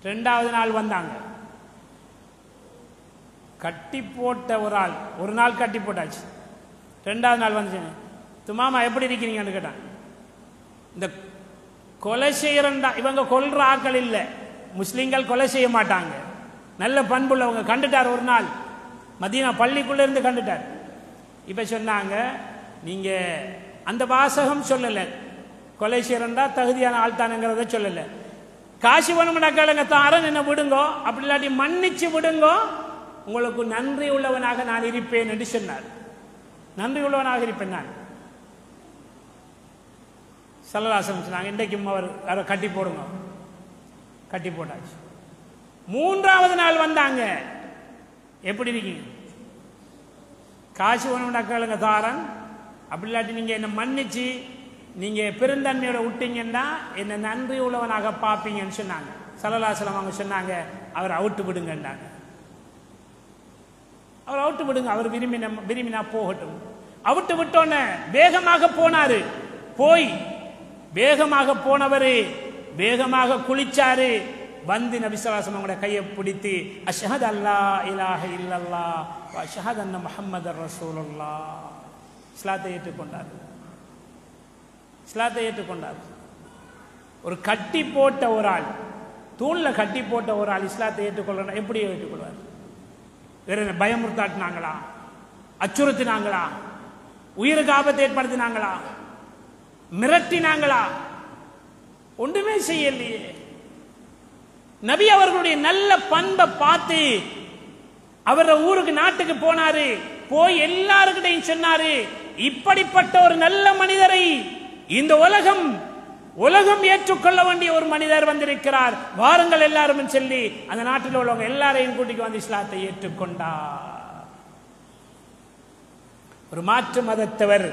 ரெண்டாவது நாள் வந்தாங்க. கட்டி போட்ட ஒரு ஆள், ஒரு நாள் கட்டி போட்டாச்சு. ரெண்டாவது நாள் வந்து துமாமா எப்படி இருக்கிறீங்கன்னு கேட்டாங்க. இந்த கொலை செய்யறா இவங்க கொல்ற ஆக்கள் இல்லை, முஸ்லிம்கள் கொலை செய்ய மாட்டாங்க, நல்ல பண்புள்ளவங்க. கண்டுட்டார் ஒரு நாள், மதீனா பள்ளிக்குள்ள இருந்து கண்டுட்டார். இப்ப சொன்னாங்க, நீங்க அந்த வாசகம் சொல்லல, கொலை செய்யறா தகுதியான ஆள் தானுங்கிறத சொல்லல. காசி வேணும்னா கேளுங்க, தாரன் என்ன விடுங்கோ, அப்படி இல்லாட்டி மன்னிச்சு விடுங்கோ, உங்களுக்கு நன்றி உள்ளவனாக நான் இருப்பேன் என்று சொன்னார். நன்றி உள்ளவனாக இருப்பேன் நான். சல்லல்லாஹு சொன்னாங்க, இன்றைக்கும் அவர் கட்டி போடுங்க. கட்டி போட்டாச்சு. 3வது நாள் வந்தாங்க, எப்படி இருக்கீங்க, காசு வேணும்னா கேளுங்க தாரன், அப்படி இல்லாட்டி நீங்க என்ன மன்னிச்சு நீங்க பெருந்தன்மையோட விட்டீங்கன்னா என்ன நன்றி உள்ளவனாக பார்ப்பீங்கன்னு சொன்னாங்க. ஸல்லல்லாஹு அலைஹி வஸல்லம் அவங்க சொன்னாங்க, அவர் அவுட்டு விடுங்கன்னாங்க. அவர் அவுட்டு விடுங்க, அவர் விரும்பினா போகட்டும். அவுட்டு விட்டோன்னு வேகமாக போனாரு. போய் வேகமாக போனவரு வேகமாக குளிச்சாரு. வந்து நபி ஸல்லல்லாஹு அலைஹி வஸல்லம் அவங்களுடைய கையை பிடித்து அஷ்ஹது அல்லா இலாஹ இல்லல்லாஹ் வ அஷ்ஹது அன்ன முஹம்மதர் ரசூலுல்லாஹ், இஸ்லாத்தை ஏற்றுக்கொண்டார். இஸ்லாத்தை ஏற்றுக்கொண்டார். ஒரு கட்டி போட்ட ஒரு ஆள், தூண்ல கட்டி போட்ட ஒரு ஆள் இஸ்லாத்தை ஏற்றுக்கொள்ள எப்படி ஏற்றுக்கொள்வார்? வேற என்ன பயமுறுத்தாட்டினாங்களா, அச்சுறுத்தினாங்களா, உயிருக்கு ஆபத்தை ஏற்படுத்தினாங்களா, மிரட்டினாங்களா? ஒன்றுமே செய்யலையே. நபி அவர்களுடைய நல்ல பண்பை பார்த்து அவர ஊருக்கு நாட்டுக்கு போனாரு. போய் எல்லாருக்கிட்டையும் சொன்னாரு, இப்படிப்பட்ட ஒரு நல்ல மனிதரை இந்த உலகம் ஏற்றுக்கொள்ள வேண்டிய ஒரு மனிதர் வந்திருக்கிறார், வாருங்கள் எல்லாரும் சொல்லி அந்த நாட்டில் உள்ளவங்க எல்லாரையும் கூட்டிக்கு வந்து இஸ்லாத்தை ஏற்றுக்கொண்டார். ஒரு மாற்று மதத்தவர்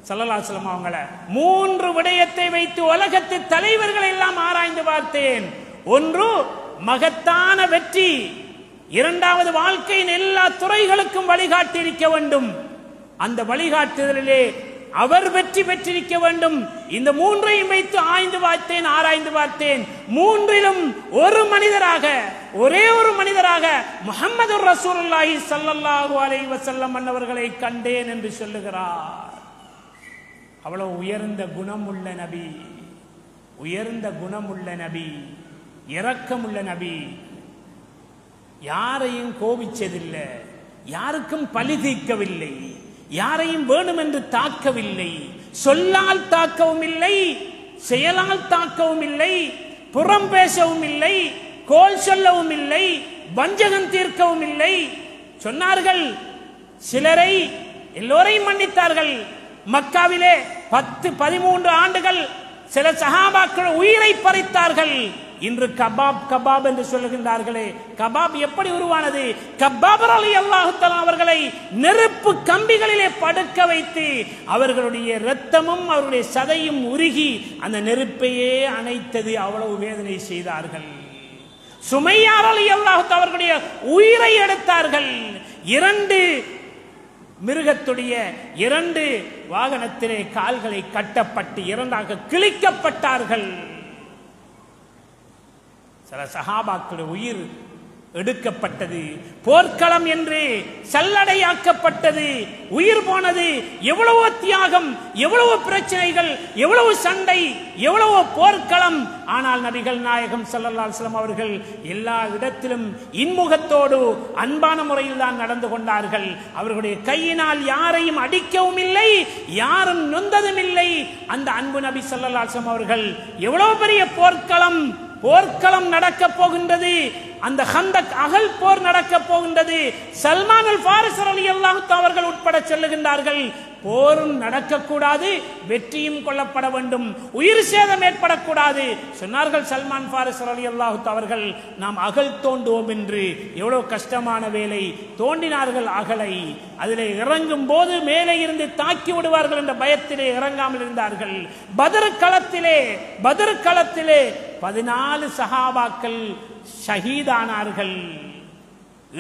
ஸல்லல்லாஹு அலைஹி வஸல்லம் அவங்கள 3 விடயத்தை வைத்து உலகத்து தலைவர்களை எல்லாம் ஆராய்ந்து பார்த்தேன். ஒன்று மகத்தான வெற்றி, 2வது வாழ்க்கையின் எல்லா துறைகளுக்கும் வழிகாட்டி இருக்க வேண்டும், அந்த வழிகாட்டுதலிலே அவர் வெற்றி பெற்றிருக்க வேண்டும். இந்த 3ஐயும் வைத்து ஆராய்ந்து பார்த்தேன். 3லும் ஒரு மனிதராக, ஒரே ஒரு மனிதராக முஹம்மது ரசூலுல்லாஹி ஸல்லல்லாஹு அலைஹி வஸல்லம் அன்னவர்களை கண்டேன் என்று சொல்லுகிறார். அவ்வளவு உயர்ந்த குணமுள்ள நபி, உயர்ந்த குணமுள்ள நபி, இரக்கமுள்ள நபி, யாரையும் கோபிச்சதில்லை, யாருக்கும் பழி தீர்க்கவில்லை, யாரையும் வேணும் என்று தாக்கவில்லை, சொல்லால் தாக்கவும் இல்லை, செயலால் தாக்கவும் இல்லை, புறம் பேசவும் இல்லை, கோல் சொல்லவும் இல்லை, வஞ்சகம் தீர்க்கவும் இல்லை. சொன்னார்கள், சிலரை எல்லோரையும் மன்னித்தார்கள். மக்காவிலே 10-13 ஆண்டுகள் சில சஹாபாக்கள் உயிரை பறித்தார்கள். இன்று கபாப் என்று சொல்லுகின்றார்களே, கபாப் எப்படி உருவானது? கபாப் ரலியல்லாஹு தஆலா அவர்களை நெருப்பு கம்பிகளிலே படுக்க வைத்து அவர்களுடைய இரத்தமும் அவருடைய சதையும் உருகி அந்த நெருப்பையே அணைத்தது. அவ்வளவு வேதனை செய்தார்கள். சுமையா ரலியல்லாஹு தஆலா அவர்களுடைய உயிரை எடுத்தார்கள். 2 மிருகத்துடைய 2 வாகனத்திலே கால்களை கட்டப்பட்டு 2ஆக கிழிக்கப்பட்டார்கள். சில சஹாபாக்களுடைய உயிர் எடுக்கப்பட்டது. போர்க்களம் என்று சல்லடையாக்கப்பட்டது. உயிர் போனது. எவ்வளவோ தியாகம், எவ்வளவோ பிரச்சனைகள், எவ்வளவு சண்டை, எவ்வளவோ போர்க்களம். ஆனால் நபிகள் நாயகம் ஸல்லல்லாஹு அலைஹி வஸல்லம் அவர்கள் எல்லா இடத்திலும் இன்முகத்தோடு அன்பான முறையில் தான் நடந்து கொண்டார்கள். அவர்களுடைய கையினால் யாரையும் அடிக்கவும் இல்லை, யாரும் நொந்ததும் இல்லை. அந்த அன்பு நபி ஸல்லல்லாஹு அலைஹி வஸல்லம் அவர்கள் எவ்வளவு பெரிய போர்க்களம் நடக்க போகின்றது. அந்த ஹந்தக் அகல் போர் நடக்க போகின்றது. சல்மான் அல் ஃபாரிஸ் ரலியல்லாஹு தஆலா அவர்கள் உட்பட சொல்லுகின்றார்கள், போரும் நடக்கக்கூடாது, வெற்றியும் கொள்ளப்பட வேண்டும், உயிர் சேதம் ஏற்படக்கூடாது. சொன்னார்கள் சல்மான் ஃபாரிஸ் ரலியல்லாஹு தஆலா அவர்கள், நாம் அகல் தோண்டுவோம் என்று. எவ்வளவு கஷ்டமான வேலை. தோண்டினார்கள் அகலை. அதிலே இறங்கும் போது மேலே இருந்து தாக்கி விடுவார்கள் என்ற பயத்திலே இறங்காமல் இருந்தார்கள். பத்ர் களத்திலே 14 சஹாபாக்கள் ஷஹீதானார்கள்.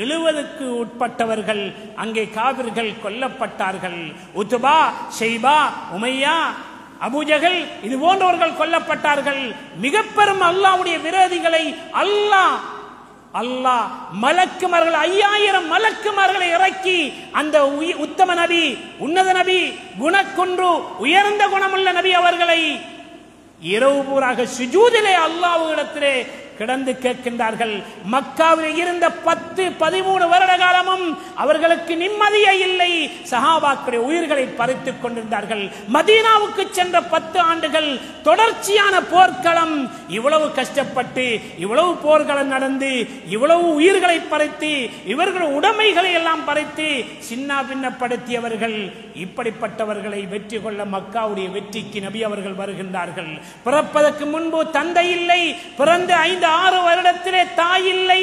70க்கு உட்பட்டவர்கள் அங்கே காபிர்கள் கொல்லப்பட்டார்கள். உத்பா, ஷைபா, உமையா, அபூஜஹல் இது போன்றவர்கள் கொல்லப்பட்டார்கள். மிக பெரும் அல்லாஹ்வுடைய விரோதிகளை அல்லாஹ் மலக்குமார்கள் 5000 மலக்குமார்களை இறக்கி அந்த உத்தம நபி, உன்னத நபி, குணக்குன்று உயர்ந்த குணமுள்ள நபி அவர்களை இரவு பூராக சுஜூதிலே அல்லாஹ்விடத்திலே கிடந்து கேட்கின்றார்கள். மக்காவில் இருந்த 10-13 வருட காலமும் அவர்களுக்கு நிம்மதியே இல்லை. சஹாபாக்களுடைய உயிர்களை பறித்துக் கொண்டிருந்தார்கள். மதீனாவுக்கு சென்ற 10 ஆண்டுகள் தொடர்ச்சியான போர்க்களம். இவ்வளவு கஷ்டப்பட்டு இவ்வளவு போர்க்களம் நடந்து இவ்வளவு உயிர்களை பறித்து இவர்கள் உடைமைகளை எல்லாம் பறித்து சின்ன பின்னப்படுத்தியவர்கள். இப்படிப்பட்டவர்களை வெற்றி கொள்ள மக்காவுடைய வெற்றிக்கு நபி அவர்கள் வருகின்றார்கள். பிறப்பதற்கு முன்பு தந்தை இல்லை, பிறந்த 5-6 வருடத்திலே தாய் இல்லை.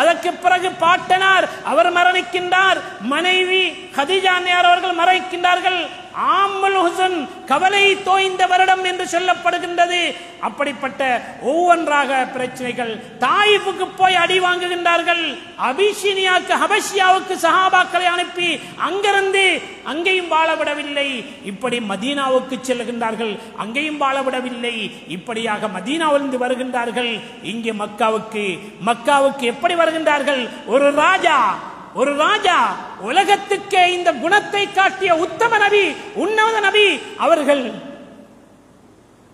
அதற்கு பிறகு பாட்டனார் அவர் மரணிக்கின்றார், மனைவி கதீஜா அன்னையார் அவர்கள் மரணிக்கின்றார்கள். ஆம்முல் ஹுசன் கவலை தோய்ந்த வருடம் என்று சொல்லப்படுகின்றது. அப்படிப்பட்ட ஒவ்வொன்றாக பிரச்சனைகள். தாயிஃபுக்கு போய் அடி வாங்குகின்றார்கள். அபிஷினியாவுக்கு ஹபஷியாவுக்கு சஹாபாக்களை அனுப்பி அங்கிருந்து அங்கேயும் வாழவிடவில்லை. இப்படி மதீனாவுக்கு செல்கின்றார்கள், அங்கேயும் வாழவிடவில்லை. இப்படியாக மதீனாவிலிருந்து வருகின்றார்கள் இங்கே மக்காவுக்கு எப்படி வருகின்றார்கள்? ஒரு ராஜா உலகத்துக்கே இந்த குணத்தை காட்டிய உத்தம நபி, உன்னத நபி அவர்கள்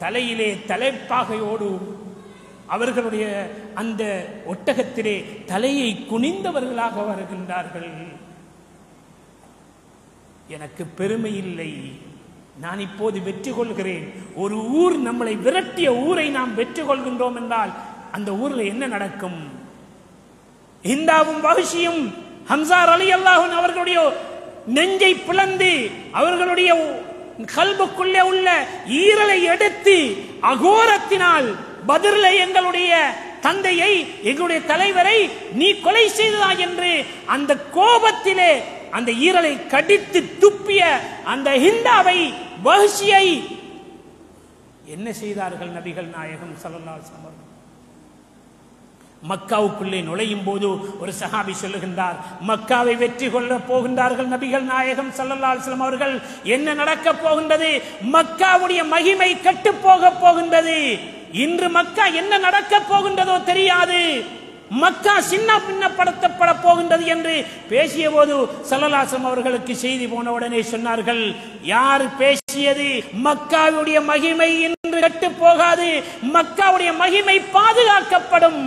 தலையிலே தலைப்பாகையோடு அவர்களுடைய அந்த ஒட்டகத்திலே தலையை குனிந்தவர்களாக வருகின்றார்கள். எனக்கு பெருமை இல்லை, நான் இப்போது வெற்றி கொள்கிறேன். ஒரு ஊர் நம்மளை விரட்டிய ஊரை நாம் வெற்றி கொள்கின்றோம் என்றால் அந்த ஊரில் என்ன நடக்கும்? ஹிந்தாவும் வஹ்ஷியும் ஹம்சா ரலியல்லாஹு அன்ஹு அவர்களுடைய நெஞ்சை பிளந்து அவர்களுடைய கல்புக்குள்ளே உள்ள ஈரலை எடுத்து அகோரத்தினால் பத்ரில் எங்களுடைய தந்தையை எங்களுடைய தலைவரை நீ கொலை செய்ததா என்று அந்த கோபத்திலே அந்த ஈரலை கடித்து துப்பிய அந்த ஹிந்தாவை வஹ்ஷியை என்ன செய்தார்கள் நபிகள் நாயகம் ஸல்லல்லாஹு அலைஹி வஸல்லம்? மக்காவுக்குள்ளே நுழையும் போது ஒரு சஹாபி சொல்லுகின்றார், மக்காவை வெற்றி கொள்ள போகின்றார்கள் நபிகள் நாயகம் ஸல்லல்லாஹு அலைஹி வஸல்லம் அவர்கள். என்ன நடக்க போகின்றது? மக்காவுடைய மகிமை கெட்டு போக போகின்றது. இன்று மக்கா என்ன நடக்க போகின்றதோ தெரியாது. மக்கா சின்ன பின்னப்படுத்தப்பட போகின்றது என்று பேசிய போது ஸல்லல்லாஹு அலைஹி வஸல்லம் அவர்களுக்கு செய்தி போன உடனே சொன்னார்கள், யார் பேசியது? மக்காவுடைய மகிமை இன்று கெட்டு போகாது, மக்காவுடைய மகிமை பாதுகாக்கப்படும்.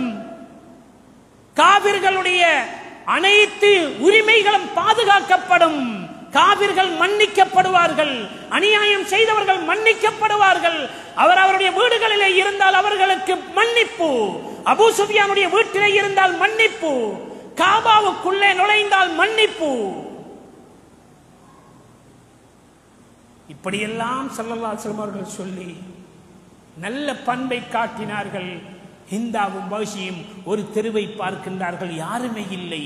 காபிர்களுடைய அனைத்து உரிமைகளும் பாதுகாக்கப்படும். காபிர்கள் மன்னிக்கப்படுவார்கள், அநியாயம் செய்தவர்கள் மன்னிக்கப்படுவார்கள். அவருடைய வீடுகளிலே இருந்தால் அவர்களுக்கு மன்னிப்பு, அபூ சுஃபியானுடைய வீட்டிலே இருந்தால் மன்னிப்பு, காபாவுக்குள்ளே நுழைந்தால் மன்னிப்பு. இப்படியெல்லாம் ஸல்லல்லாஹு அலைஹி வஸல்லம் அவர்கள் சொல்லி நல்ல பண்பை காட்டினார்கள். ஹிந்தாவும் வஹ்ஷியும் ஒரு தெருவை பார்க்கின்றார்கள், யாருமே இல்லை.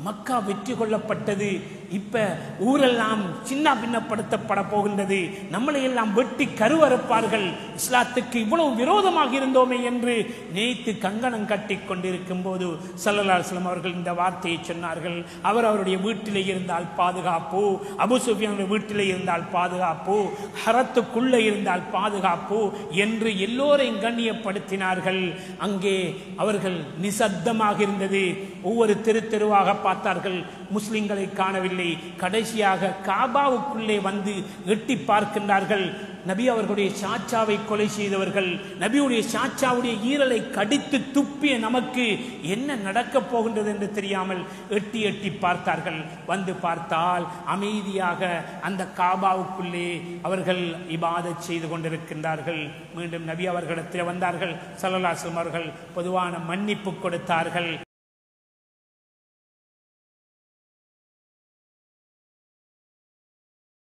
மக்கா வெற்றி கொள்ளப்பட்டது. இப்ப ஊரெல்லாம் சின்ன பின்னப்படுத்தப்பட போகின்றது. நம்மளை எல்லாம் வெட்டி கருவறுப்பார்கள். இஸ்லாத்துக்கு இவ்வளவு விரோதமாக இருந்தோமே என்று நேத்து கங்கணம் கட்டி கொண்டிருக்கும் போது ஸல்லல்லாஹு அலைஹி வஸல்லம் அவர்கள் இந்த வார்த்தையை சொன்னார்கள். அவருடைய வீட்டிலே இருந்தால் பாதுகாப்பு, அபூ சுஃபியானுடைய வீட்டிலே இருந்தால் பாதுகாப்பு, ஹரத்துக்குள்ளே இருந்தால் பாதுகாப்பு என்று எல்லோரையும் கண்ணியப்படுத்தினார்கள். அங்கே அவர்கள் நிசப்தமாக இருந்தது. ஒவ்வொரு தெருவாக பார்த்தார்கள், முஸ்லிம்களை காணவில்லை. கடைசியாக காபாவுக்குள்ளே வந்து எட்டி பார்க்கின்றார்கள். நபி அவர்களுடைய சாச்சாவை கொலை செய்தவர்கள், நபியுடைய சாச்சாவுடைய ஈரலை கடித்து துப்பிய நமக்கு என்ன நடக்கப் போகின்றது என்று தெரியாமல் எட்டி எட்டி பார்த்தார்கள். வந்து பார்த்தால் அமைதியாக அந்த காபாவுக்குள்ளே அவர்கள் இபாதத் செய்து கொண்டிருக்கின்றார்கள். மீண்டும் நபி அவர்களிடத்தில் வந்தார்கள். ஸல்லல்லாஹு அலைஹி வஸல்லம் அவர்கள் பொதுவான மன்னிப்பு கொடுத்தார்கள்.